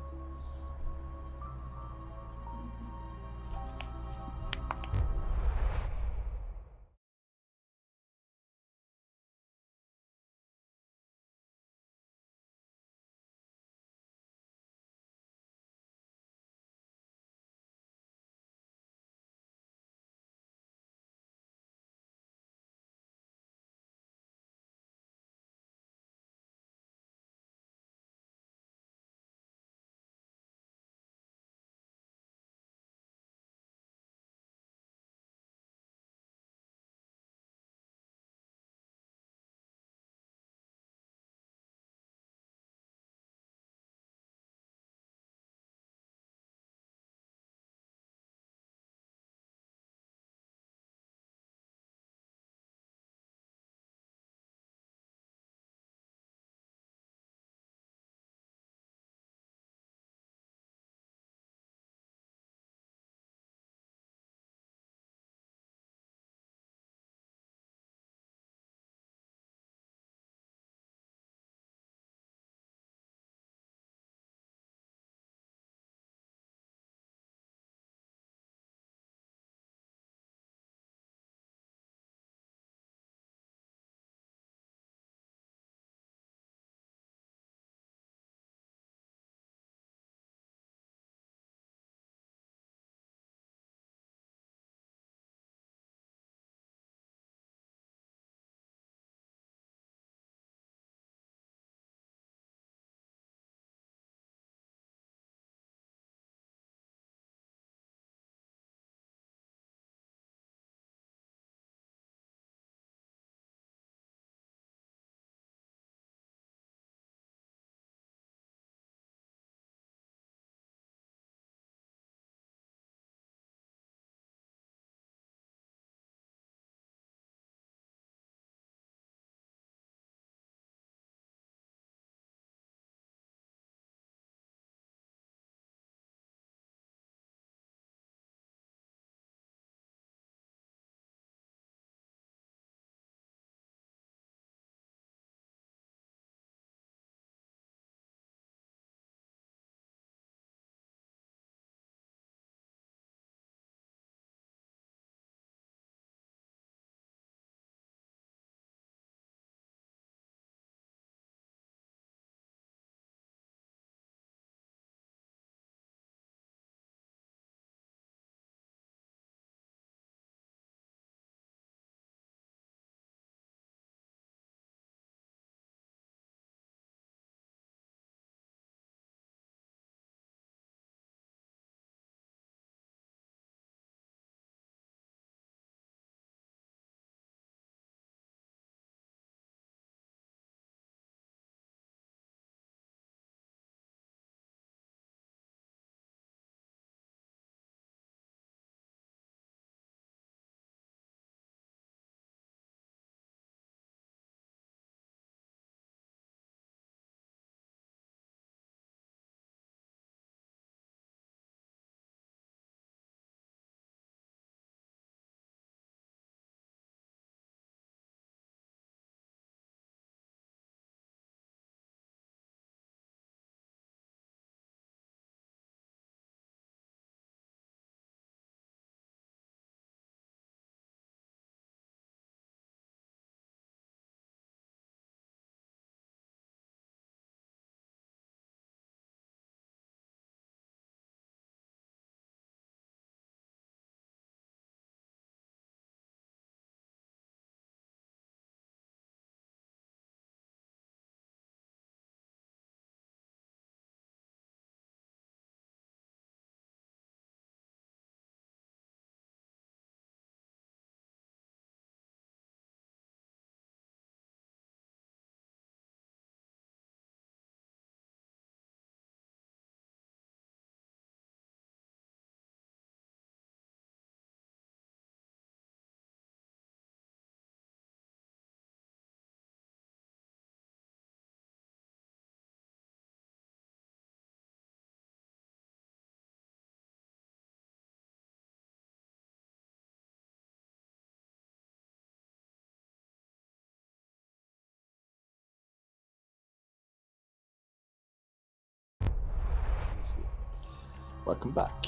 Welcome back.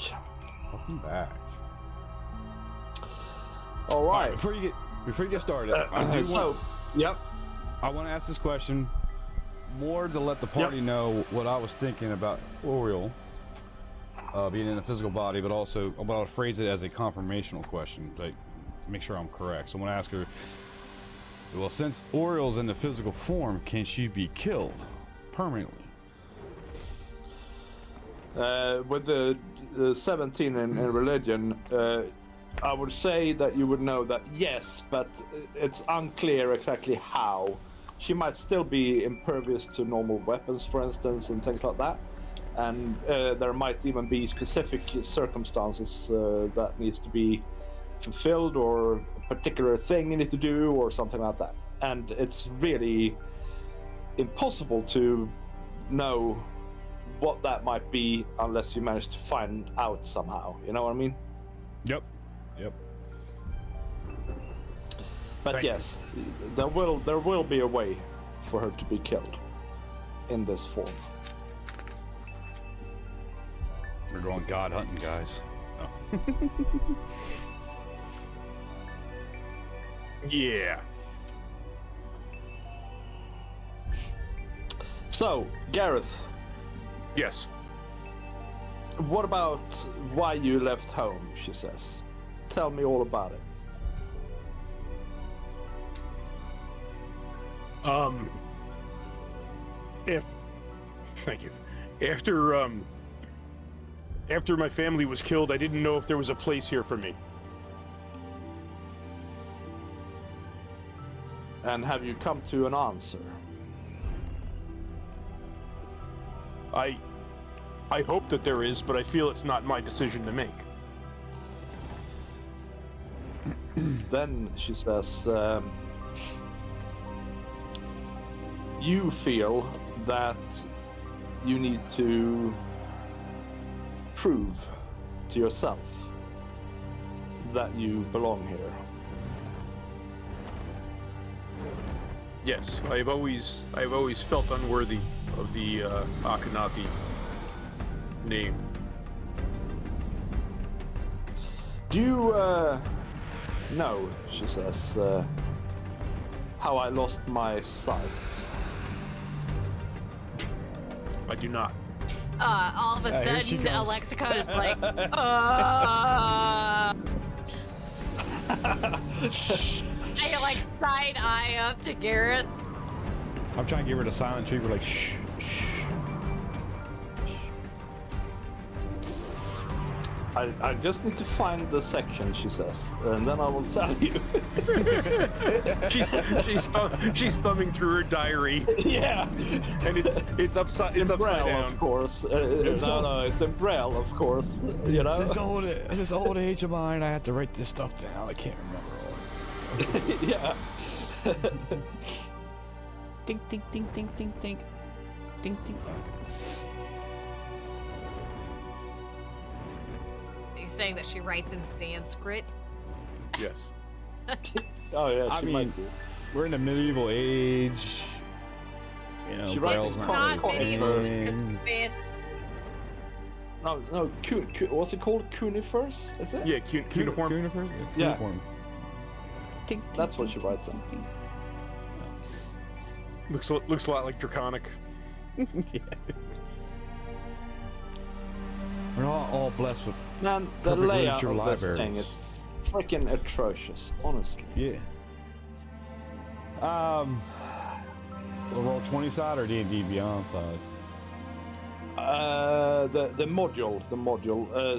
Welcome back. All right. Before you get started, Yep. I want to ask this question more to let the party know what I was thinking about Oriole being in a physical body, but also I'm going to phrase it as a confirmational question, like make sure I'm correct. So I'm going to ask her, well, since Oriole's in the physical form, can she be killed permanently? With the 17 in religion, I would say that you would know that yes, but it's unclear exactly how. She might still be impervious to normal weapons, for instance, and things like that. And there might even be specific circumstances that needs to be fulfilled, or a particular thing you need to do, or something like that. And it's really impossible to know what that might be unless you manage to find out somehow. You know what I mean? Yep. But yes, there will be a way for her to be killed in this form. We're going god hunting, guys. Oh. Yeah. So, Gareth, Yes. what about why you left home? She says. Tell me all about it. Thank you. After my family was killed, I didn't know if there was a place here for me. And have you come to an answer? I hope that there is, but I feel it's not my decision to make. Then she says, you feel that you need to prove to yourself that you belong here. Yes, I've always felt unworthy of the Akhenaten name. Do you know, she says, how I lost my sight? I do not. All of a Here she sudden, comes. Alexico is like, I like side eye up to Gareth. I'm trying to give her the silent treatment, like shh. I just need to find the section, she says, and then I will tell you. she's thumbing through her diary, Yeah, and it's upside in upside Braille, down. of course. No, it's in Braille, of course. You know. This old age of mine, I have to write this stuff down. I can't remember all. Yeah. Ding ding ding ding ding ding, ding ding. You're saying that she writes in Sanskrit? Yes. Oh yeah. I She mean, might do. we're in the medieval age. You know, She writes Braille's in not Not Comic really medieval thing. because it's fan. No. What's it called? Cuneiform? Is it? Yeah, cuneiform. Cuneiform? Yeah. Cuneiform. That's what she writes in. Looks a lot like draconic. Yeah. We're all blessed with. Man, the Perfect layout literature of this thing libraries. is freaking atrocious, honestly. Yeah. The roll 20 side or D&D Beyond side? The module.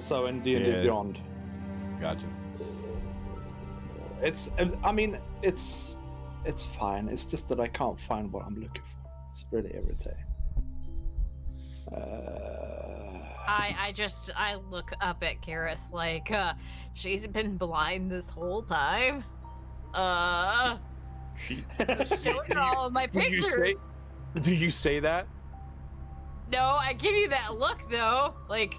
So in D&D Yeah. Beyond, Gotcha. it's fine. It's just that I can't find what I'm looking for. It's really irritating. I look up at Gareth like, she's been blind this whole time. She. I'm showing her all of my pictures. Do you say that? No, I give you that look though. Like,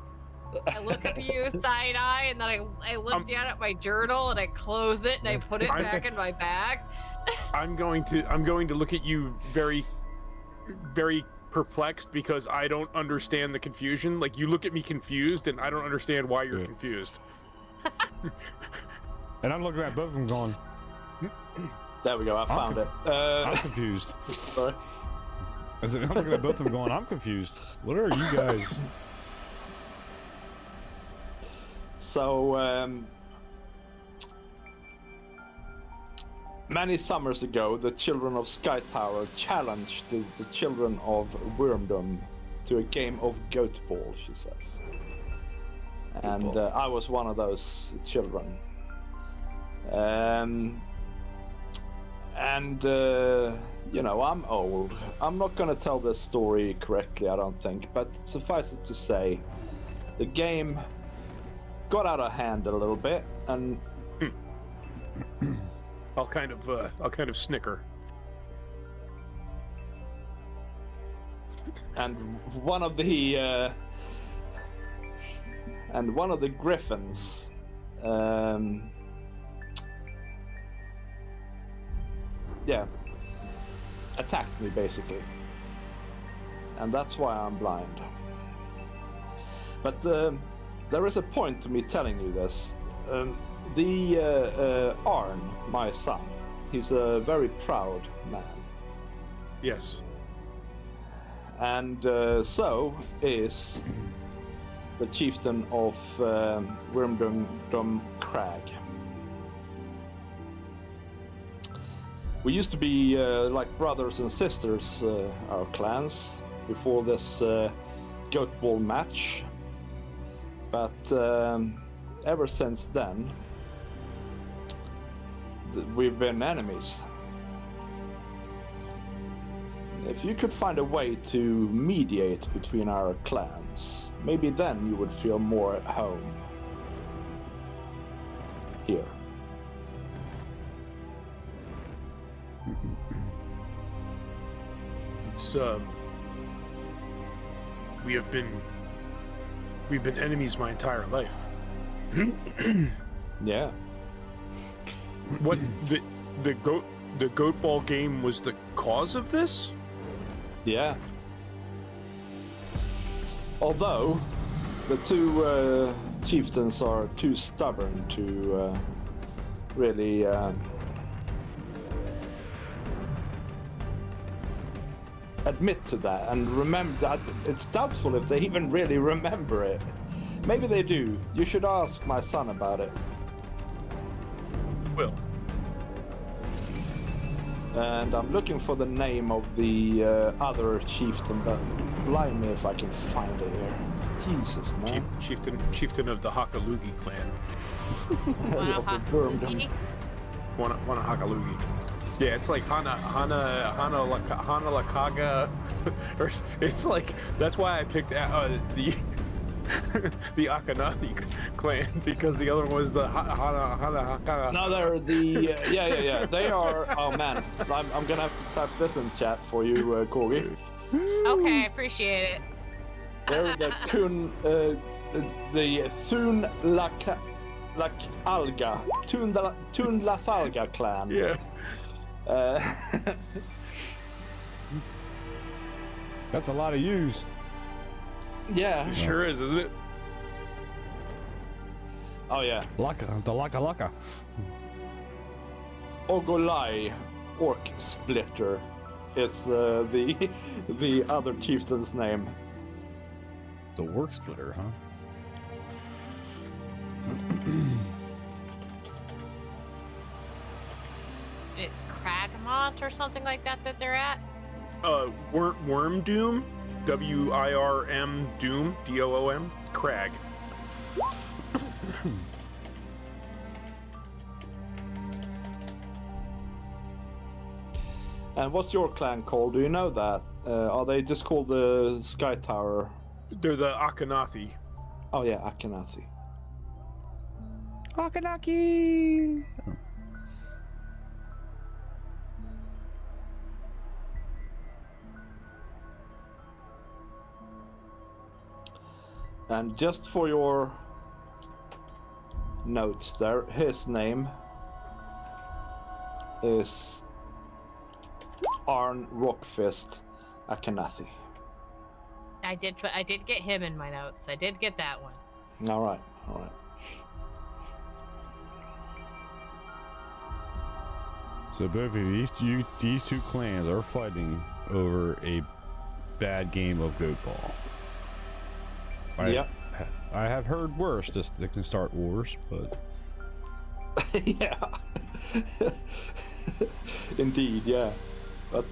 I look up at you side eye, and then I look down at my journal and I close it and I put it back in my bag. I'm going to look at you very, very perplexed because I don't understand the confusion. Like, you look at me confused, and I don't understand why you're confused. And I'm looking at both of them going, There we go. I found it. I'm confused. Sorry. I said, I'm looking at both of them going, I'm confused. What are you guys? So, many summers ago, the children of Skytower challenged the children of Wormdom to a game of goat ball, she says. And I was one of those children. You know, I'm old. I'm not gonna tell this story correctly, I don't think, but suffice it to say, the game got out of hand a little bit, and I'll kind of snicker. and one of the griffins attacked me basically, and that's why I'm blind. But there is a point to me telling you this. Arn, my son, he's a very proud man. Yes. And so is the chieftain of Wormdom Crag. We used to be like brothers and sisters, our clans, before this goat ball match. But ever since then, we've been enemies. If you could find a way to mediate between our clans, maybe then you would feel more at home here. It's we've been enemies my entire life. Yeah. What the goat ball game was the cause of this? Yeah. Although the two chieftains are too stubborn to really admit to that and remember that. It's doubtful if they even really remember it. Maybe they do. You should ask my son about it. Will. And I'm looking for the name of the other chieftain, but blimey if I can find it here. Jesus, man. Chieftain of the Hakalugi clan. Wanahakalugi? Wanahakalugi. Yeah, it's like Hanalakaga. Or it's like, that's why I picked the the Akhenaten clan, because the other one was the Hana. No, they're the yeah. They are. Oh man, I'm gonna have to type this in chat for you, Corgi. Okay, I appreciate it. They're the Thun Lathalga clan. Yeah. That's a lot of U's. Yeah. It sure is, isn't it? Oh yeah. The Laka. Ogolai Orc Splitter is the other chieftain's name. The work splitter, huh? It's Cragmont or something like that they're at. Worm Doom, WIRM Doom, DOOM, Crag. And what's your clan called? Do you know that? Are they just called the Skytower? They're the Akhenaten. Oh yeah, Akhenaten. Akanaki. And just for your notes there, his name is Arn Rockfist Akhenaten. I did get him in my notes. I did get that one. All right, all right. So both of these two clans are fighting over a bad game of goat ball. Yep. I have heard worse. Just they can start wars, but Yeah. Indeed, yeah. But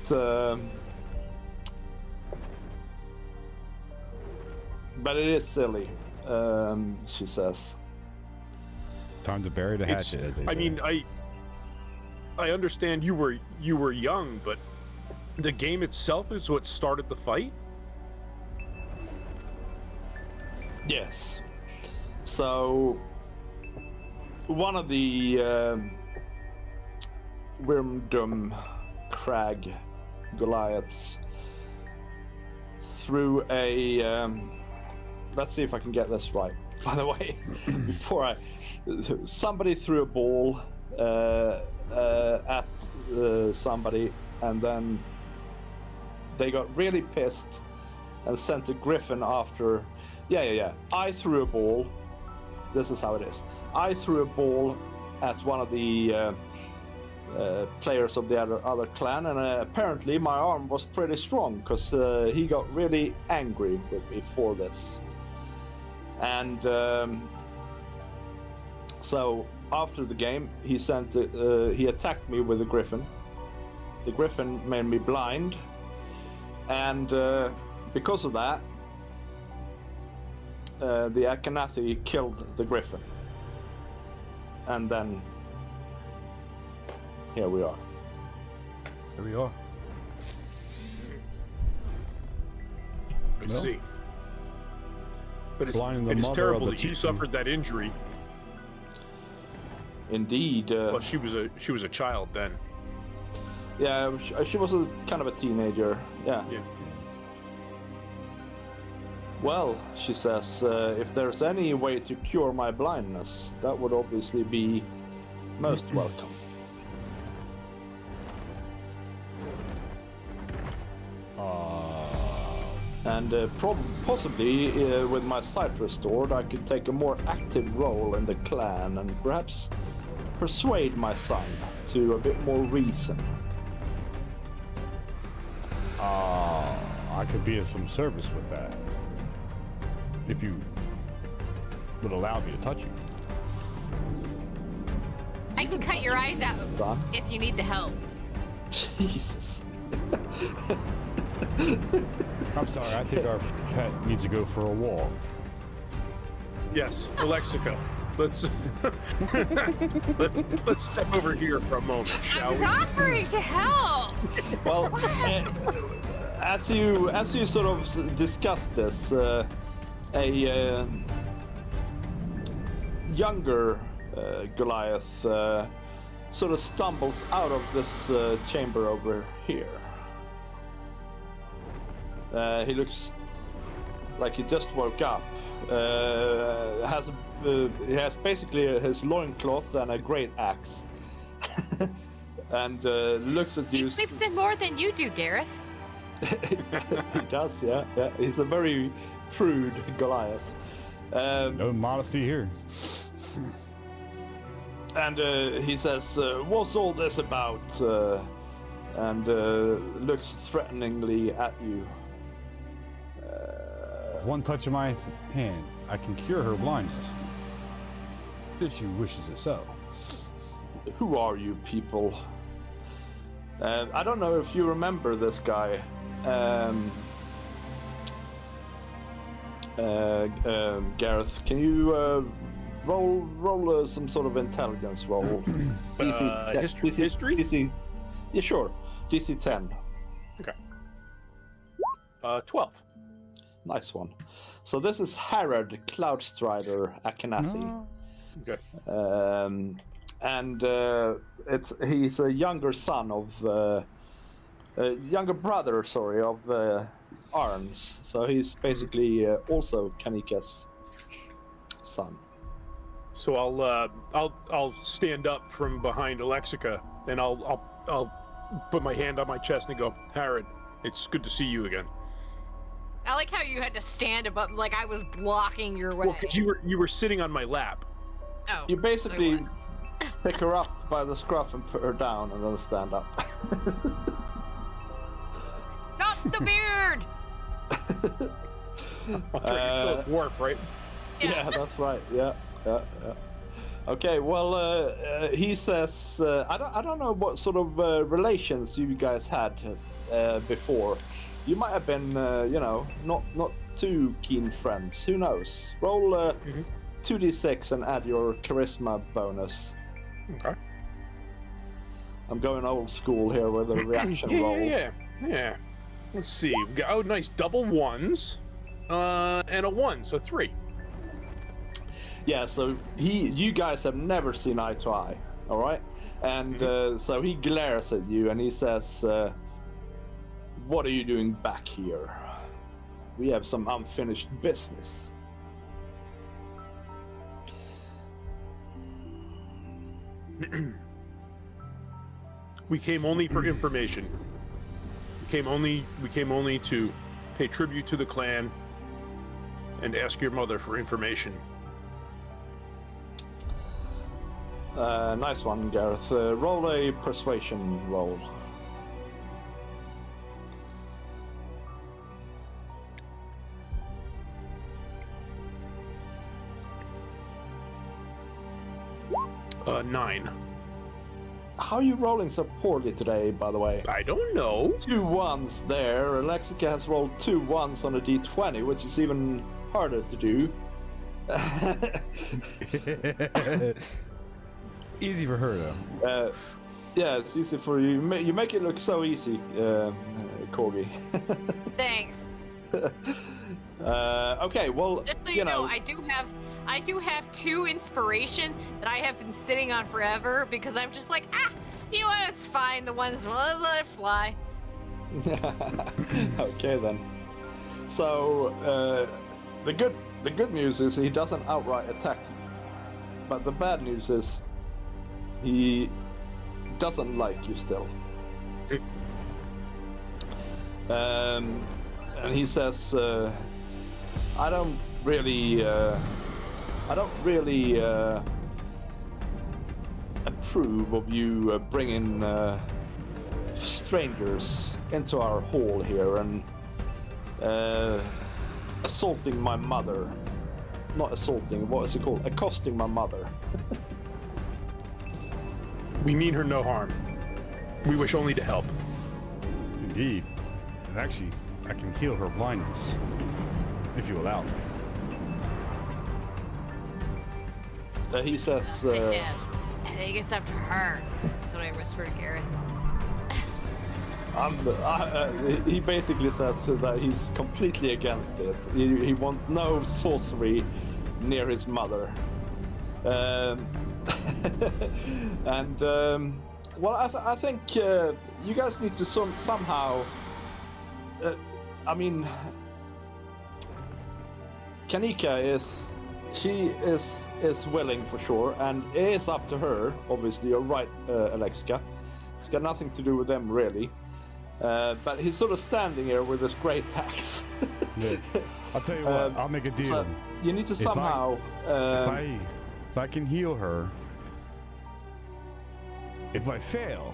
it is silly, she says. time to bury the hatchet. As they I say. mean, I understand you were young, but the game itself is what started the fight. Yes. So one of the Wyrmdom Crag Goliaths threw a let's see if I can get this right. By the way, before somebody threw a ball at somebody, and then they got really pissed and sent a griffin after. Yeah. I threw a ball. This is how it is. I threw a ball at one of the players of the other clan, and apparently my arm was pretty strong because he got really angry with me for this. And so after the game, he attacked me with a griffin. The griffin made me blind, and because of that, the Akhenathi killed the griffin. And then here we are. Here we are. I Well, see. But blinding the it is mother terrible of the that you chief. suffered that injury. Indeed. Well, she was a child then. Yeah, she was kind of a teenager. Yeah. Yeah. Well, she says, if there's any way to cure my blindness, that would obviously be most welcome. And possibly, with my sight restored, I could take a more active role in the clan and perhaps persuade my son to a bit more reason. I could be of some service with that. If you would allow me to touch you. I can cut your eyes out Son? if you need the help. Jesus. I'm sorry, I think our pet needs to go for a walk. Yes, Alexica. Let's let's step over here for a moment, I shall was we? offering to help. Well, as you sort of discuss this, a younger Goliath sort of stumbles out of this chamber over here. He looks like he just woke up. He has basically his loincloth and a great axe. And looks at you. He sleeps in more than you do, Gareth. He does, yeah. He's a very prude Goliath. No modesty here. And he says, what's all this about? And looks threateningly at you. With one touch of my hand, I can cure her blindness. If she wishes it so. Who are you people? I don't know if you remember this guy. Gareth, can you roll some sort of intelligence roll? History? DC, yeah, sure. DC 10. Okay. 12. Nice one. So this is Harad Cloudstrider Akhenathi. Okay. And he's a younger son of younger brother, sorry, of Arns. So he's basically also Kanika's son. So I'll stand up from behind Alexica, and I'll put my hand on my chest and go, Harad, it's good to see you again. I like how you had to stand above, like I was blocking your way. Well, because you were sitting on my lap. Oh, You I basically was. pick her up by the scruff and put her down, and then stand up. Got the beard. That's right, you're still a dwarf, right? Yeah, that's right. Yeah. Okay, well, he says, I don't know what sort of relations you guys had before. You might have been, not too keen friends. Who knows? Roll 2d6 and add your charisma bonus. Okay. I'm going old school here with a reaction roll. Yeah. Let's see. We got nice double ones, and a 1, so 3. Yeah, so you guys have never seen eye to eye, all right? And so he glares at you and he says, "What are you doing back here? We have some unfinished business." We came only for information. We came only to pay tribute to the clan and ask your mother for information. Nice one, Gareth. Roll a persuasion roll. Uh, 9. How are you rolling so poorly today, by the way? I don't know. 2 1s there. Alexica has rolled 2 1s on a d20, which is even harder to do. Easy for her though. Yeah, it's easy for you. You make it look so easy, Corgi. Thanks. Okay, well, Just so you know, I do have 2 inspiration that I have been sitting on forever because I'm just like, you know what? It's fine. The ones let it fly. Okay then. So the good news is he doesn't outright attack you, but the bad news is he doesn't like you still. And he says, I don't really approve of you bringing strangers into our hall here and assaulting my mother. Not assaulting, what is it called? Accosting my mother. We mean her no harm. We wish only to help. Indeed. And actually, I can heal her blindness, if you allow me. He says, To him. I think it's up to her. That's what I whispered to Gareth. he basically says that he's completely against it. He wants no sorcery near his mother. Well, I think you guys need to somehow. I mean, Kanika is willing for sure, and it is up to her. Obviously, you're right, Alexica. It's got nothing to do with them really. But he's sort of standing here with this great axe. Yeah. I'll tell you what, I'll make a deal. So you need to somehow. If I can heal her, if I fail,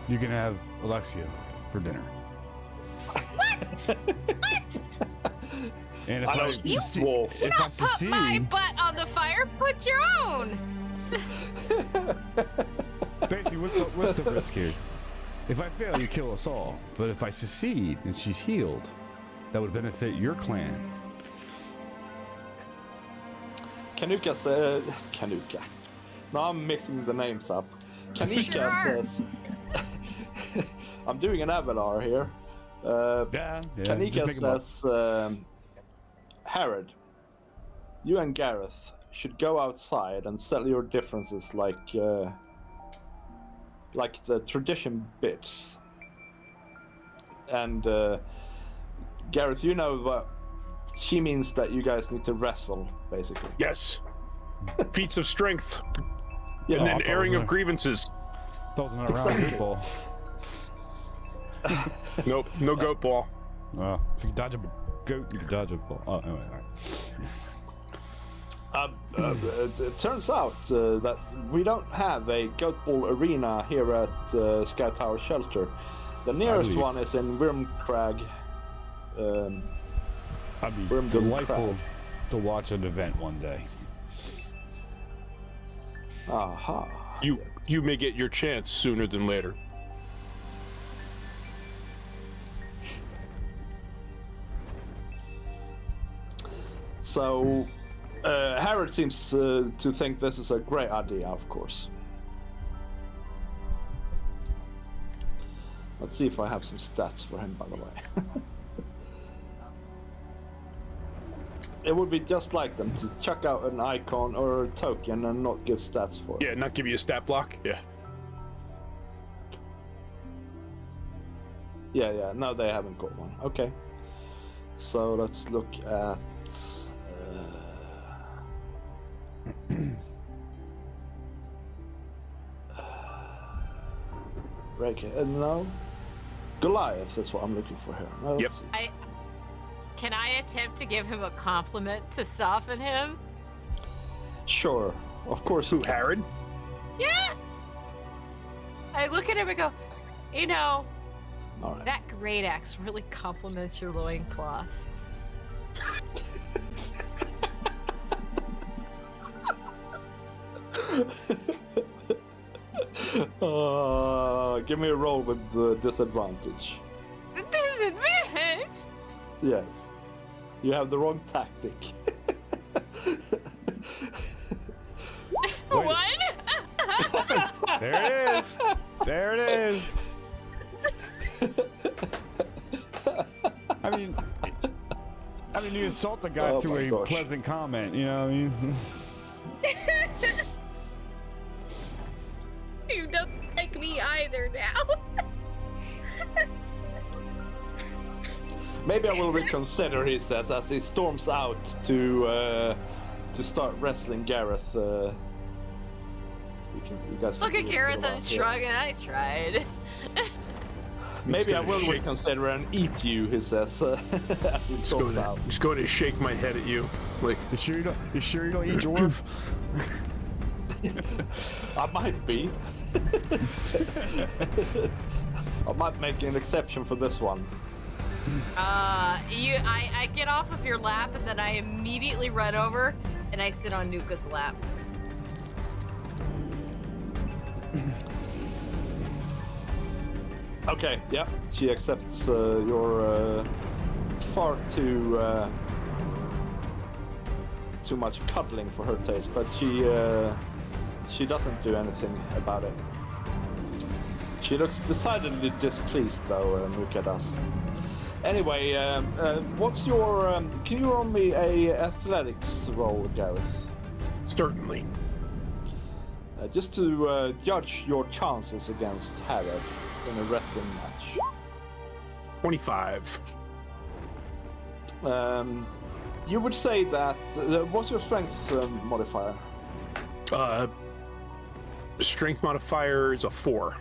you can have Alexia for dinner. What? And if I I, don't wolf. if I Put succeed, my butt on the fire. Put your own. basically, what's the risk here? If I fail, you kill us all. But if I succeed and she's healed, that would benefit your clan. Kanuka says, Kanuka. Now I'm mixing the names up. Kanika says, I'm doing an Avalar here. Yeah. Kanika says, Harrod, you and Gareth should go outside and settle your differences like the tradition bits. And Gareth, you know that she means that you guys need to wrestle, basically. Yes. Feats of strength. Yeah, And then thought airing it of was grievances. That was not around Exactly. good ball. Nope, no goat ball. If you dodge a goat, you can dodge a ball. Oh, anyway, all right. It turns out that we don't have a goat ball arena here at Skytower Shelter. The nearest believe- one is in Wormcrag. I'd be Wormwood delightful Crag. to watch an event one day. Aha. You may get your chance sooner than later. So, Harrod seems to think this is a great idea, of course. Let's see if I have some stats for him, by the way. It would be just like them to chuck out an icon or a token and not give stats for it. Yeah, not give you a stat block. Yeah. Yeah, no, they haven't got one. Okay. So let's look at... no. Goliath, that's what I'm looking for here. No, Yep. let's see. Can I attempt to give him a compliment to soften him? Sure, of course. Who, Harrod? Yeah. I look at him and go, you know, All right. that great axe really compliments your loincloth. Give me a roll with disadvantage. Disadvantage? Yes. You have the wrong tactic. One? There it is. There it is. I mean, you insult the guy Oh through my a gosh. pleasant comment. You know what I mean? You don't like me either now. Maybe I will reconsider, he says, as he storms out to start wrestling Gareth. You guys can Look at do it Gareth for a and while. shrugging. I tried. Maybe I gonna will shake- reconsider and eat you, he says, as he storms out. Just going to shake my head at you. Like, You sure you don't eat dwarf? I might be. I might make an exception for this one. I get off of your lap and then I immediately run over and I sit on Nuka's lap. Okay, yeah, she accepts your far too much cuddling for her taste, but she doesn't do anything about it. She looks decidedly displeased, though, Nuka does. Anyway, what's your? Can you roll me a athletics roll, Gareth? certainly. Just to judge your chances against Harrod in a wrestling match. 25. You would say that. What's your strength modifier? Strength modifier is a 4.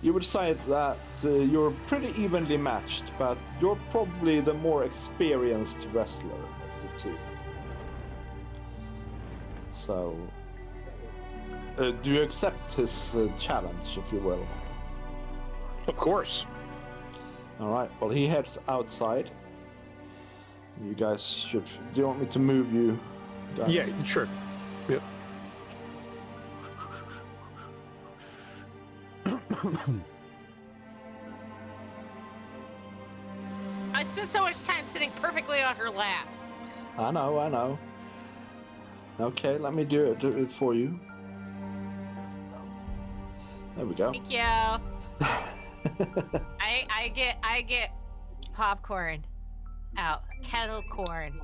You would say that you're pretty evenly matched, but you're probably the more experienced wrestler of the two. So, do you accept his challenge, if you will? Of course. All right. Well, he heads outside. You guys should. Do you want me to move you? Guys? Yeah, sure. Yep. I spent so much time sitting perfectly on her lap. I know. Okay, let me do it for you. There we go. Thank you. I get popcorn out, kettle corn.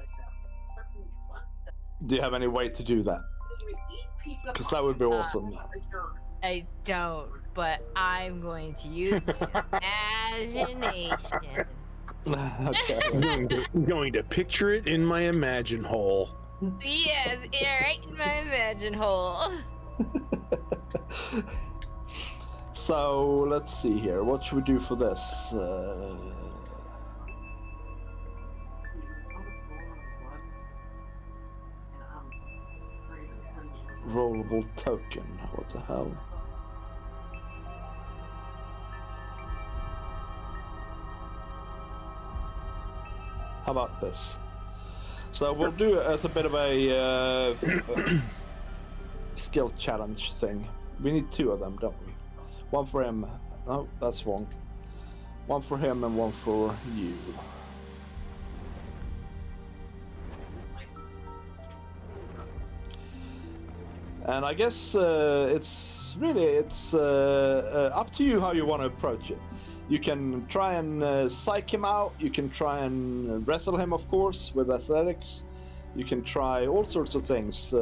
Do you have any way to do that? Because that would be awesome. I don't, but I'm going to use my imagination. Okay. I'm going to picture it in my imagine hole. Yes, yeah, right in my imagine hole. So let's see here. What should we do for this? rollable token. What the hell? How about this? So we'll do it as a bit of a skill challenge thing. We need 2 of them, don't we? One for him. No, that's wrong. One for him and one for you. And I guess it's up to you how you want to approach it. You can try and psych him out. You can try and wrestle him, of course, with athletics. You can try all sorts of things.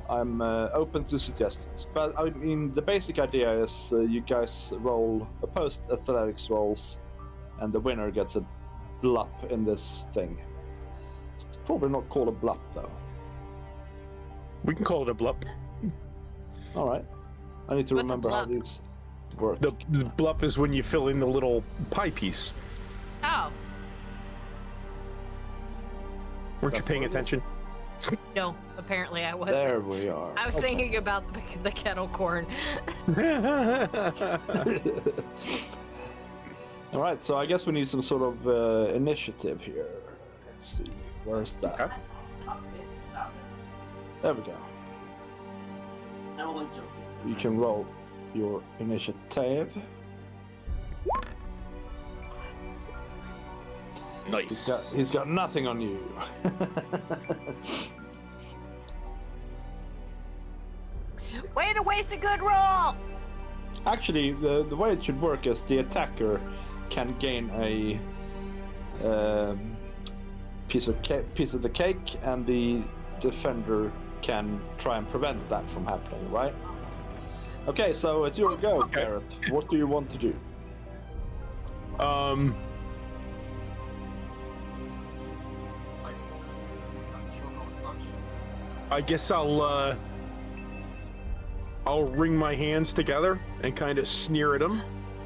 I'm open to suggestions. But I mean, the basic idea is you guys roll opposed athletics rolls, and the winner gets a blup in this thing. It's probably not called a blup, though. We can call it a blup. All right. I need to What's a remember how blup? these work. The blup is when you fill in the little pie piece. Oh, Weren't you That's paying what it is. attention? no, apparently I wasn't. There we are. I was thinking about the kettle corn. All right, so I guess we need some sort of initiative here. Let's see, where's that? Okay. There we go. You can roll your initiative. Nice. He's got nothing on you. Way to waste a good roll! Actually, the way it should work is the attacker can gain a piece of the cake, and the defender can try and prevent that from happening, right? Okay, so it's your go, Okay. Garrett. What do you want to do? I guess I'll wring my hands together and kind of sneer at him,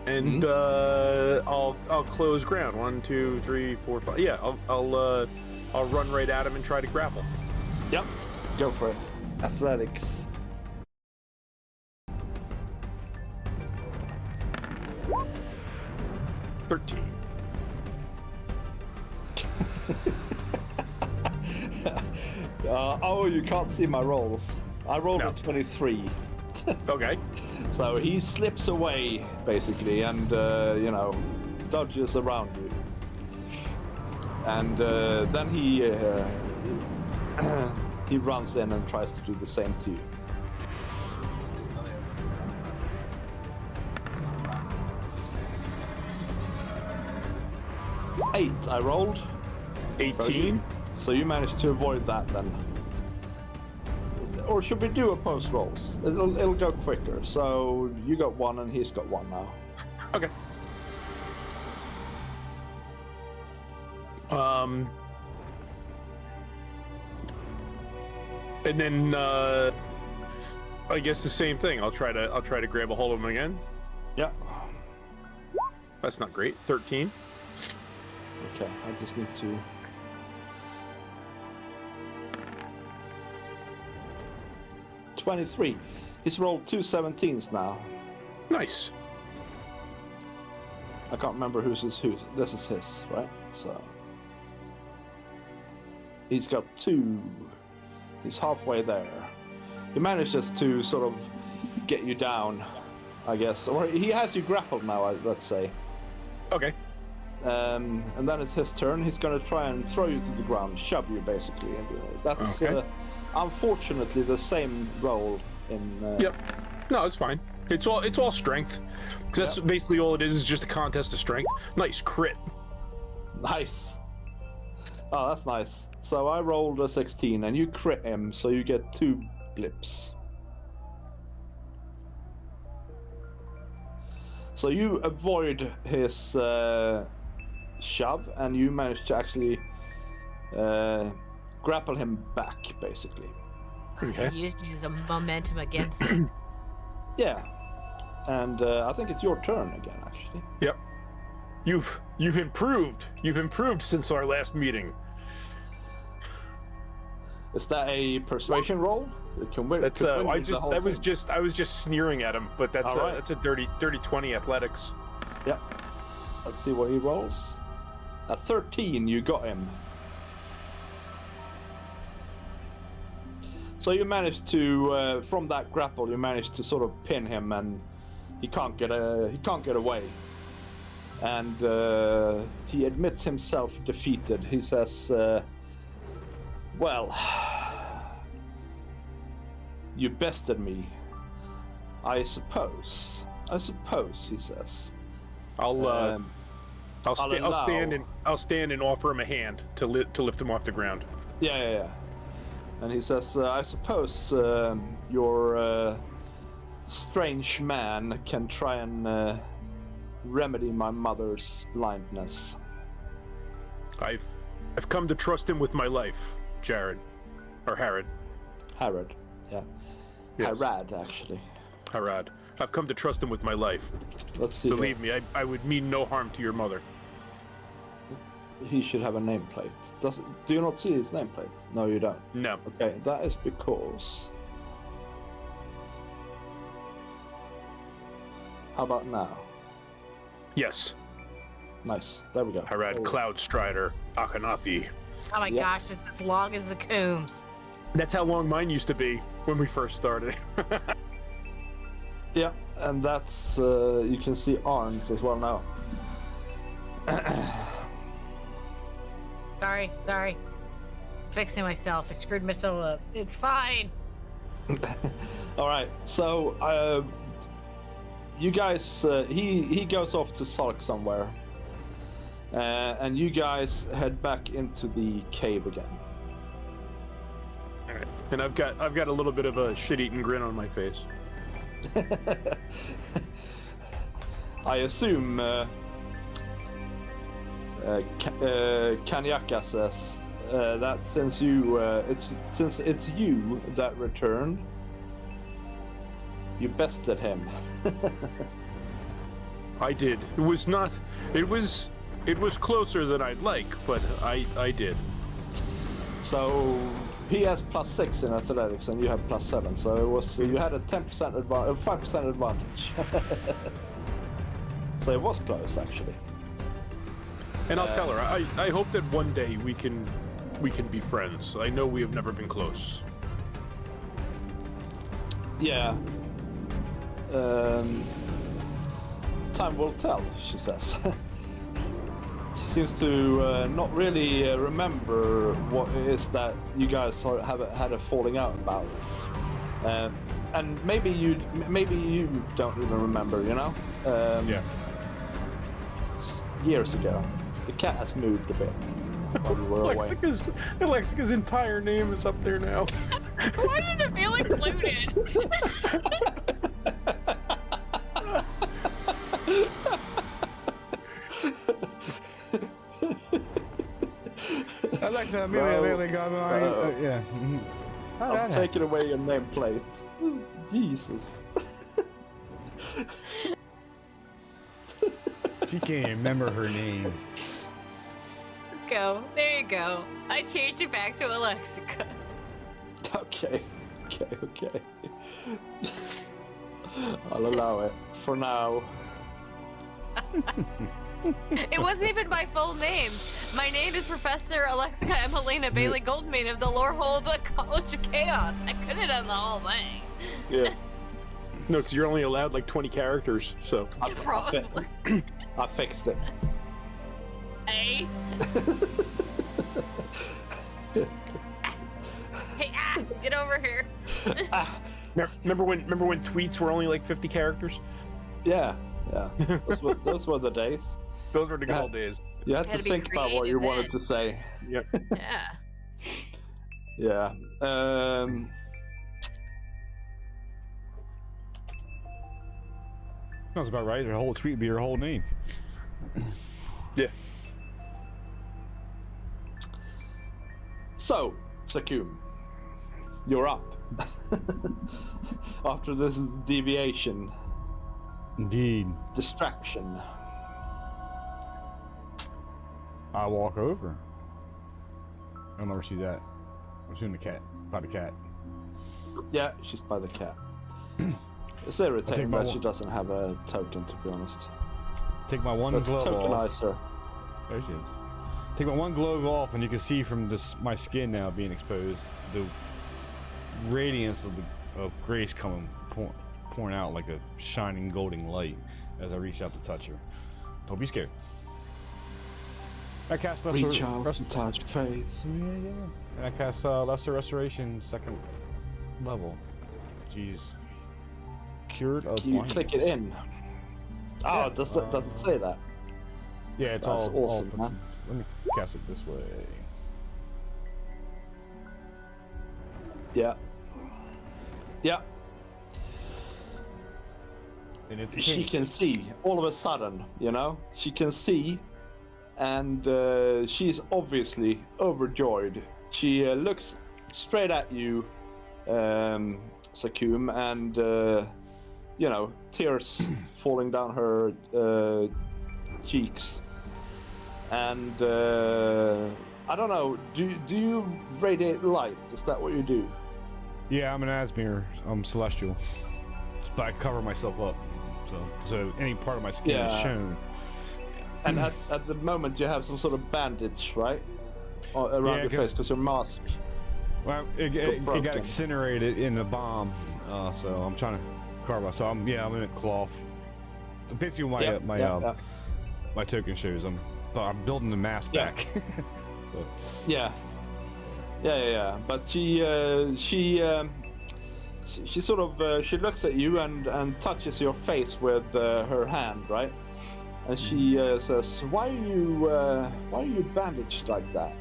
and I'll close ground. 1, 2, 3, 4, 5. Yeah, I'll run right at him and try to grapple. Yep, go for it. Athletics. $13. Oh, you can't see my rolls. I rolled No. a 23. Okay. So he slips away, basically, and, dodges around you. And then he runs in and tries to do the same to you. Eight, I rolled. 18. So you managed to avoid that then. Or should we do opposed rolls? It'll go quicker. So you got 1 and he's got 1 now. Okay. And then I guess the same thing. I'll try to grab a hold of him again. Yeah. That's not great. 13. Okay, I just need to... $23. He's rolled 2 17s now. Nice. I can't remember whose is whose. This is his, right? So... He's got 2. He's halfway there. He manages to sort of get you down, I guess. Or he has you grappled now, let's say. Okay. And then it's his turn. He's going to try and throw you to the ground, shove you, basically. And that's Okay. unfortunately the same roll in... Yep. No, it's fine. It's all strength. 'Cause that's basically all it is just a contest of strength. Nice crit. Nice. Oh, that's nice. So I rolled a 16, and you crit him, so you get 2 blips. So you avoid his shove, and you manage to actually grapple him back, basically. Okay. Used some momentum against him. Yeah. And I think it's your turn again, actually. Yep. You've improved. You've improved since our last meeting. Is that a persuasion roll? That's I was just sneering at him, but that's that's a dirty 20 athletics. Yep. Let's see what he rolls. At 13, you got him. So you managed to, from that grapple, you managed to sort of pin him, and he can't get away. And he admits himself defeated. He says, "Well, you bested me. I suppose," he says. I'll stand and offer him a hand to lift him off the ground. Yeah. And he says, "I suppose your strange man can try and remedy my mother's blindness." I've come to trust him with my life, Jared, or Harrod. Harrod, yeah. Yes. Harrod, actually. Harrod. I've come to trust him with my life. Let's see. Believe me, I would mean no harm to your mother. He should have a nameplate. Do you not see his nameplate? No, you don't. No. Okay, that is because... How about now? Yes. Nice. There we go. Harrod, Cloudstrider, Akhenathi. Oh my gosh, it's as long as the Coombs. That's how long mine used to be when we first started. Yeah, and that's, you can see Arns as well now. Sorry. Fixing myself. I screwed myself up. It's fine. Alright, so, you guys, he goes off to sulk somewhere. And you guys head back into the cave again. Alright. And I've got a little bit of a shit-eating grin on my face. I assume Kanyaka says that since it's you that returned, you bested him. I did. It was closer than I'd like, but I did. So he has +6 in athletics, and you have +7. So it was you had a 10% advantage, 5% advantage. So it was close, actually. And I'll tell her. I hope that one day we can be friends. I know we have never been close. Yeah. Time will tell, she says. She seems to not really remember what it is that you guys have had a falling out about. And maybe you don't even remember, you know? Yeah. Years ago. The cat has moved a bit while we were away. Alexica's entire name is up there now. Why did it feel included? Alexa, yeah. I'm taking away your nameplate. Jesus. She can't remember her name. There you go. I changed it back to Alexica. Okay. I'll allow it for now. It wasn't even my full name. My name is Professor Alexica Emelina Bailey Goldman of the Lore Hole of the College of Chaos. I could have done the whole thing. Yeah. No, because you're only allowed like 20 characters, so. Probably. I fixed it. Hey. Hey, get over here. Remember when tweets were only like 50 characters? Yeah. Those were the days. Those were the good old days. You had to think about what you wanted to say. Yep. Yeah. Sounds about right. Your whole tweet would be your whole name. Yeah. So, Sakum, you're up. After this deviation. Indeed. Distraction. I walk over. I'll never see that. I'm assuming the cat. Probably the cat. Yeah, she's by the cat. It's irritating my that one- she doesn't have a token, to be honest. Take my one Let's glove off. tokenize her. There she is. Take my one glove off, and you can see from this my skin now being exposed, the radiance of grace coming pouring out like a shining golden light as I reach out to touch her. Don't be scared. I cast lesser. Reach out and touch faith. Yeah. And I cast lesser restoration, second level. Jeez. Cured of You blindness. click it in. Oh, Yeah, does it say that? Yeah, it's That's all awesome, from- man. Let me cast it this way. Yeah. Yeah. And it's She pink. can see all of a sudden, you know? She can see, and she's obviously overjoyed. She looks straight at you, Sakum, and, you know, tears falling down her cheeks. And I don't know, do you radiate light? Is that what you do? Yeah, I'm an Asmir. I'm celestial, but I cover myself up, so any part of my skin is Yeah. shown. And at the moment you have some sort of bandage, right? Around Yeah, your face, because your mask. Well, it got broken. incinerated in the bomb, so I'm trying to carve myself. So I'm in a cloth. Basically, my token shows. I'm building the mask Yeah. back. But, Yeah. But she sort of she looks at you and touches your face with her hand, right? And she says, "Why are you bandaged like that?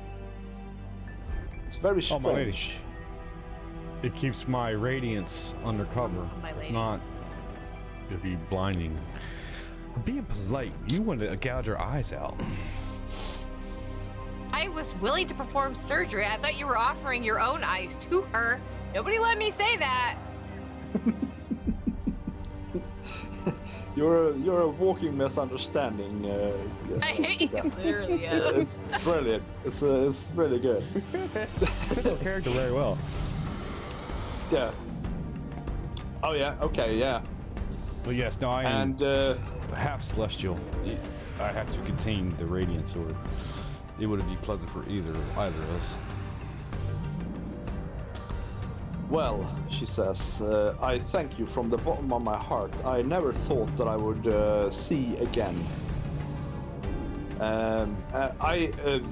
It's very Oh, my lady. strange." it keeps my radiance undercover. My lady. Not to be blinding. Being polite, you wanted to gouge her eyes out. I was willing to perform surgery. I thought you were offering your own eyes to her. Nobody let me say that. You're a walking misunderstanding. I hate you. Literally, yeah. It's brilliant. It's really good. Fits her character very well. Yeah. Oh yeah. Okay. Yeah. But yes, no, I am And half celestial. I have to contain the radiance, or it wouldn't be pleasant for either of us. well, she says, I thank you from the bottom of my heart. I never thought that I would see again.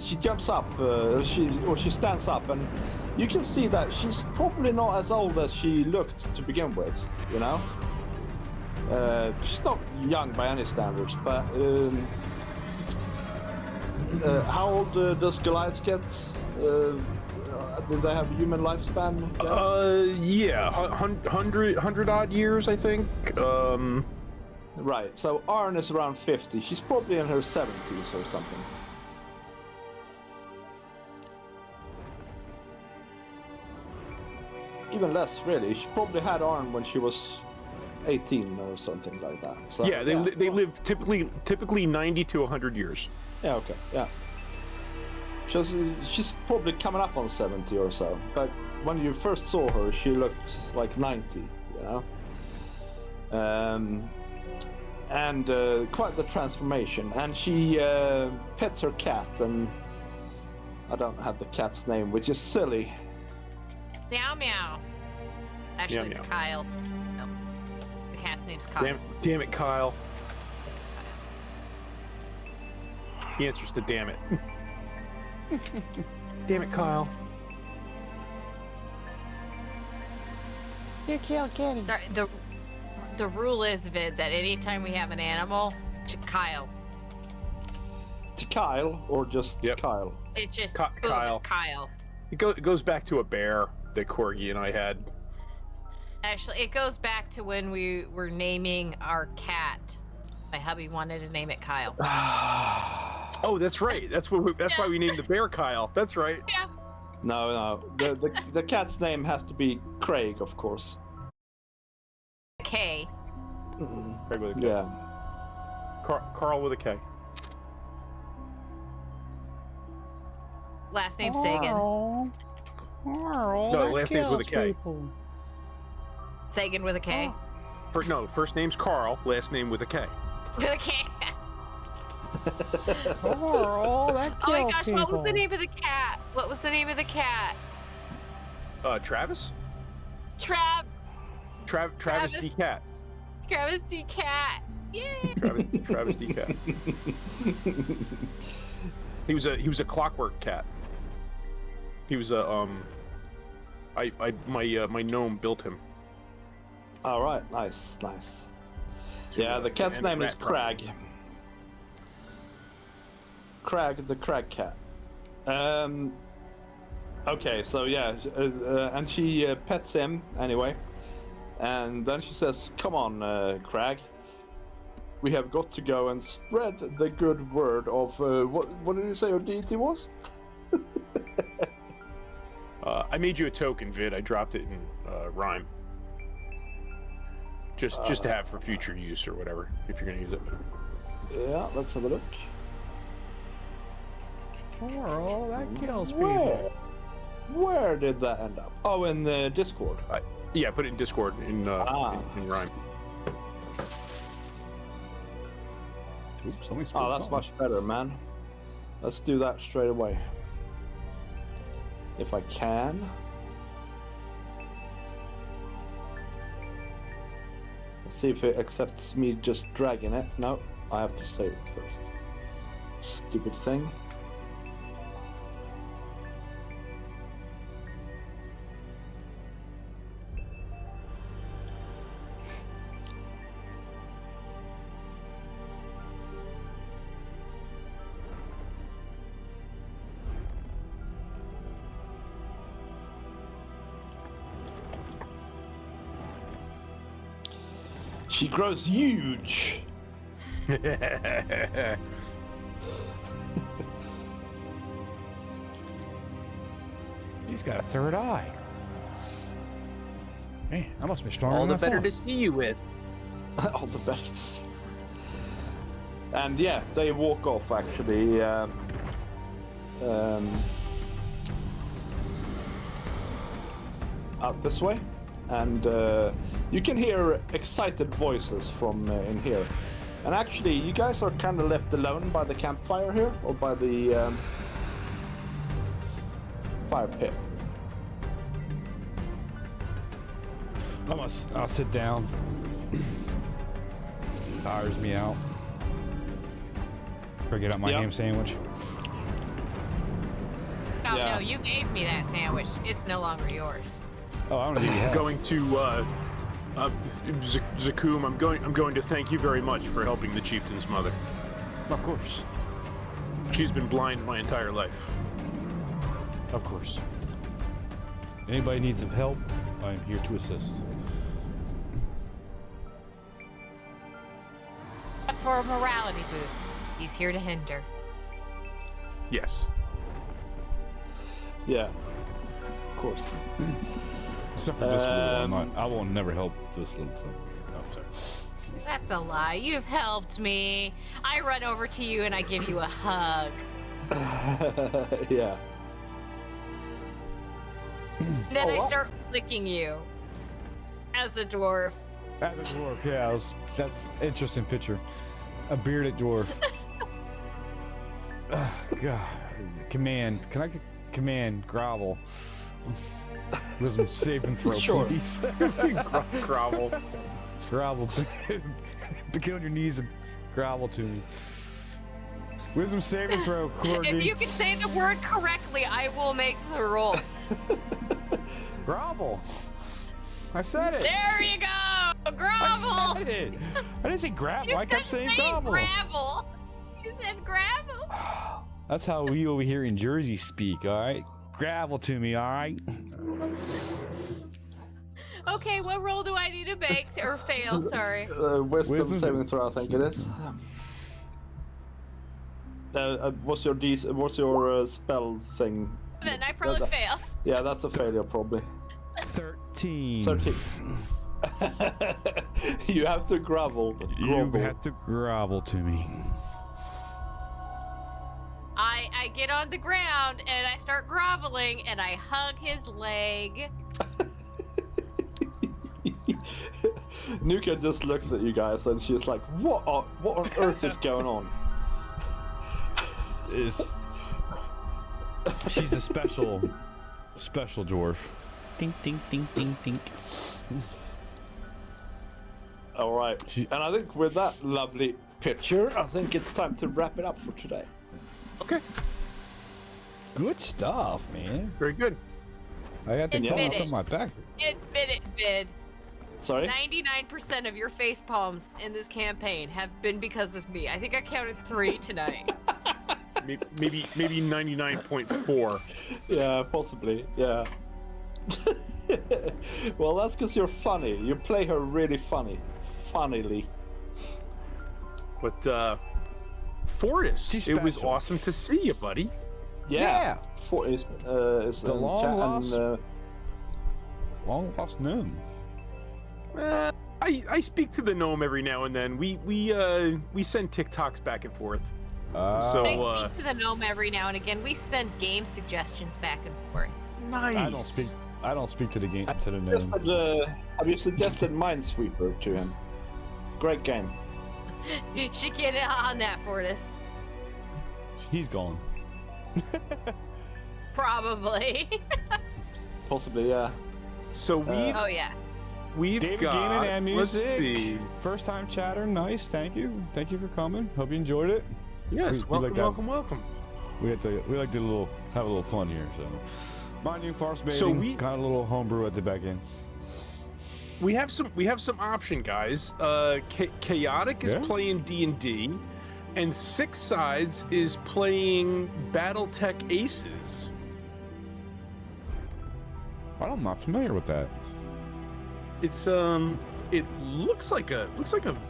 She jumps up. She stands up, and you can see that she's probably not as old as she looked to begin with. You know. She's not young by any standards, but how old does Goliath get? Do they have a human lifespan? Yeah, 100 odd years, I think. Right, so Arn is around 50. She's probably in her 70s or something. Even less, really. She probably had Arn when she was 18 or something like that. So, Yeah, they live typically 90 to 100 years. Yeah, okay, yeah. She's probably coming up on 70 or so, but when you first saw her, she looked like 90, you know? And quite the transformation. And she pets her cat, and I don't have the cat's name, which is silly. Meow meow. Actually, Meow, it's Kyle. No, the cat's name's Kyle. Damn it, Kyle. The answer's to damn it. Damn it, Kyle. You killed Kitty. Sorry, the rule is, Vid, that anytime we have an animal, to Kyle. To Kyle, or just Yep. Kyle? It's just Kyle. boom, Kyle. It goes back to a bear that Corgi and I had. Actually, it goes back to when we were naming our cat. My hubby wanted to name it Kyle. Oh, that's right. That's why we named the bear Kyle. That's right. Yeah. No. The cat's name has to be Craig, of course. K. Craig with a K. Yeah. Carl with a K. Last name Sagan. Carl, No, that last name's with a kills K. people. Sagan with a K. First name's Carl, last name with a K. With a K. Oh, that Oh my kills gosh, what was the people. name of the cat? What was the name of the cat? Travis? Travis Travis D. Cat. D. Cat. Yay! Travis D. Cat. He was a clockwork cat. He was a my gnome built him. All right, nice. Yeah, the cat's and name is rat Crag. Crag, the Crag cat. Okay, so yeah, and she pets him anyway, and then she says, "Come on, Crag. We have got to go and spread the good word of what did you say your deity was?" I made you a token, Vid. I dropped it in Rime. Just to have for future use or whatever, if you're gonna use it. Yeah, let's have a look. Carl, that kills people. Where did that end up? Oh, in the Discord. Yeah, put it in Discord in Rime. Oops, somebody Oh, that's something. much better, man. Let's do that straight away. If I can. Let's see if it accepts me just dragging it. No, I have to save it first. Stupid thing. She grows huge. He's got a third eye. Man, that must be stronger All than the I better thought. to see you with. All the best. And yeah, they walk off actually. Out this way, and you can hear excited voices from in here. And actually, you guys are kind of left alone by the campfire here, or by the fire pit. I'll sit down. Tires me out. Forget out my Yep. ham sandwich. Oh Yeah. no, you gave me that sandwich. It's no longer yours. Oh, I don't think you have. Going to Zakum. I'm going to thank you very much for helping the chieftain's mother. Of course. She's been blind my entire life. Of course. Anybody needs help, I am here to assist. For a morality boost, he's here to hinder. Yes. Yeah, of course. Except for this one, I will never help this little thing. Oh, sorry. That's a lie. You've helped me. I run over to you and I give you a hug. Yeah. Then Oh, I wow. start licking you. As a dwarf. As a dwarf, yeah, that's interesting picture. A bearded dwarf. God. Command. Can I command grovel? Wisdom saving throw, Sure. please. Grovel. Grovel. Get on your knees and grovel to me. Wisdom saving throw, Courtney. If you can say the word correctly, I will make the roll. Grovel. I said it. There you go! I Grovel! said it. I didn't say gravel. You I kept said saying say grovel. gravel. You said gravel. That's how we over here in Jersey speak, all right? Gravel to me, all right? Okay, what roll do I need to make or fail? Sorry. Wisdom Wisdom- saving throw, I think it is. What's your spell thing? Then I probably That's a- fail. Yeah, that's a failure probably. 13. 13. You have to grovel. You have to grovel to me. I get on the ground and I start groveling and I hug his leg. Nuka just looks at you guys and she's like, what on earth is going on? She's a special dwarf. Dink, dink, dink, dink, dink. All right. And I think with that lovely picture, I think it's time to wrap it up for today. Okay. Good stuff, man. Very good. I got the Admit comments it. on my back. Admit it, Vid. Sorry? 99% of your face palms in this campaign have been because of me. I think I counted 3 tonight. Maybe 99.4. Yeah, possibly. Yeah. Well, that's because you're funny. You play her really funnily. But Forrest, She's it was special. awesome to see you, buddy. Yeah. Is The long lost- and, Long lost gnome. I speak to the gnome every now and then. We send TikToks back and forth. So I speak to the gnome every now and again. We send game suggestions back and forth. nice. I don't speak to the game to the Just, gnome. have you suggested Minesweeper to him? Great game. She get on that, Fortis. He's gone. Probably. Possibly, yeah. So Oh yeah. we've David got. Gaming and Let's music. see. First time chatter. Nice. Thank you. Thank you for coming. Hope you enjoyed it. Yes, we like welcome. We like to have a little fun here. So, mind you, farce baiting. So we- kind of a little homebrew at the back end. We have some option, guys. Chaotic is Yeah. playing D&D, and Six Sides is playing BattleTech Aces. I'm not familiar with that. It's it looks like a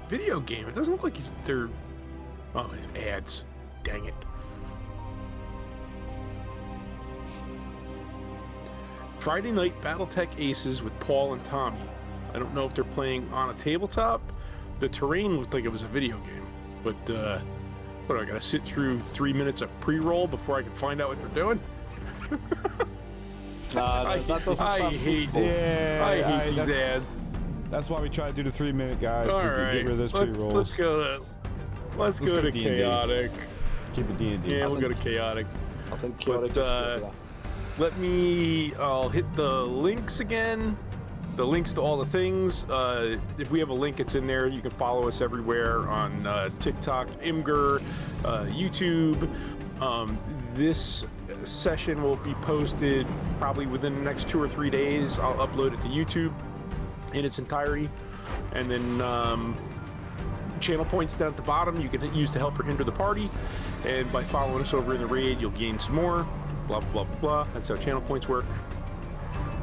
video game. It doesn't look like they're. Oh, it's ads. Dang it. Friday night BattleTech Aces with Paul and Tommy. I don't know if they're playing on a tabletop. The terrain looked like it was a video game, but what do I gotta sit through 3 minutes of pre-roll before I can find out what they're doing? That doesn't I sound hate useful. Yeah, I hate these that's, ads. that's why we try to do the 3-minute guys All to right, get rid of those pre-rolls. let's go. Let's go to D&D. chaotic. Keep it D&D. Yeah, we'll go to chaotic. I think chaotic is good, yeah. I'll hit the links again. The links to all the things. If we have a link, it's in there. You can follow us everywhere on TikTok, Imgur, YouTube. This session will be posted probably within the next 2 or 3 days. I'll upload it to YouTube in its entirety. And then channel points down at the bottom you can use to help or hinder the party. And by following us over in the raid, you'll gain some more. Blah, blah, blah, blah. That's how channel points work.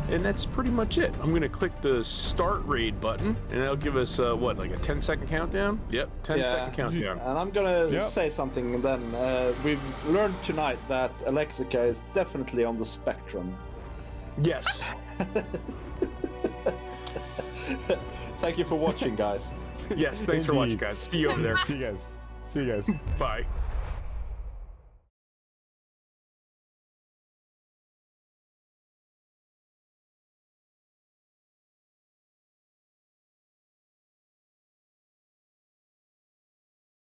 And that's pretty much it. I'm going to click the start raid button, and that'll give us, what, like a 10-second countdown? Yep, 10-second countdown. And I'm gonna Yep. say something, and then we've learned tonight that Alexica is definitely on the spectrum. Yes. Thank you for watching, guys. Yes, thanks for watching, Indeed. guys. See you over there. See you guys. See you guys. Bye.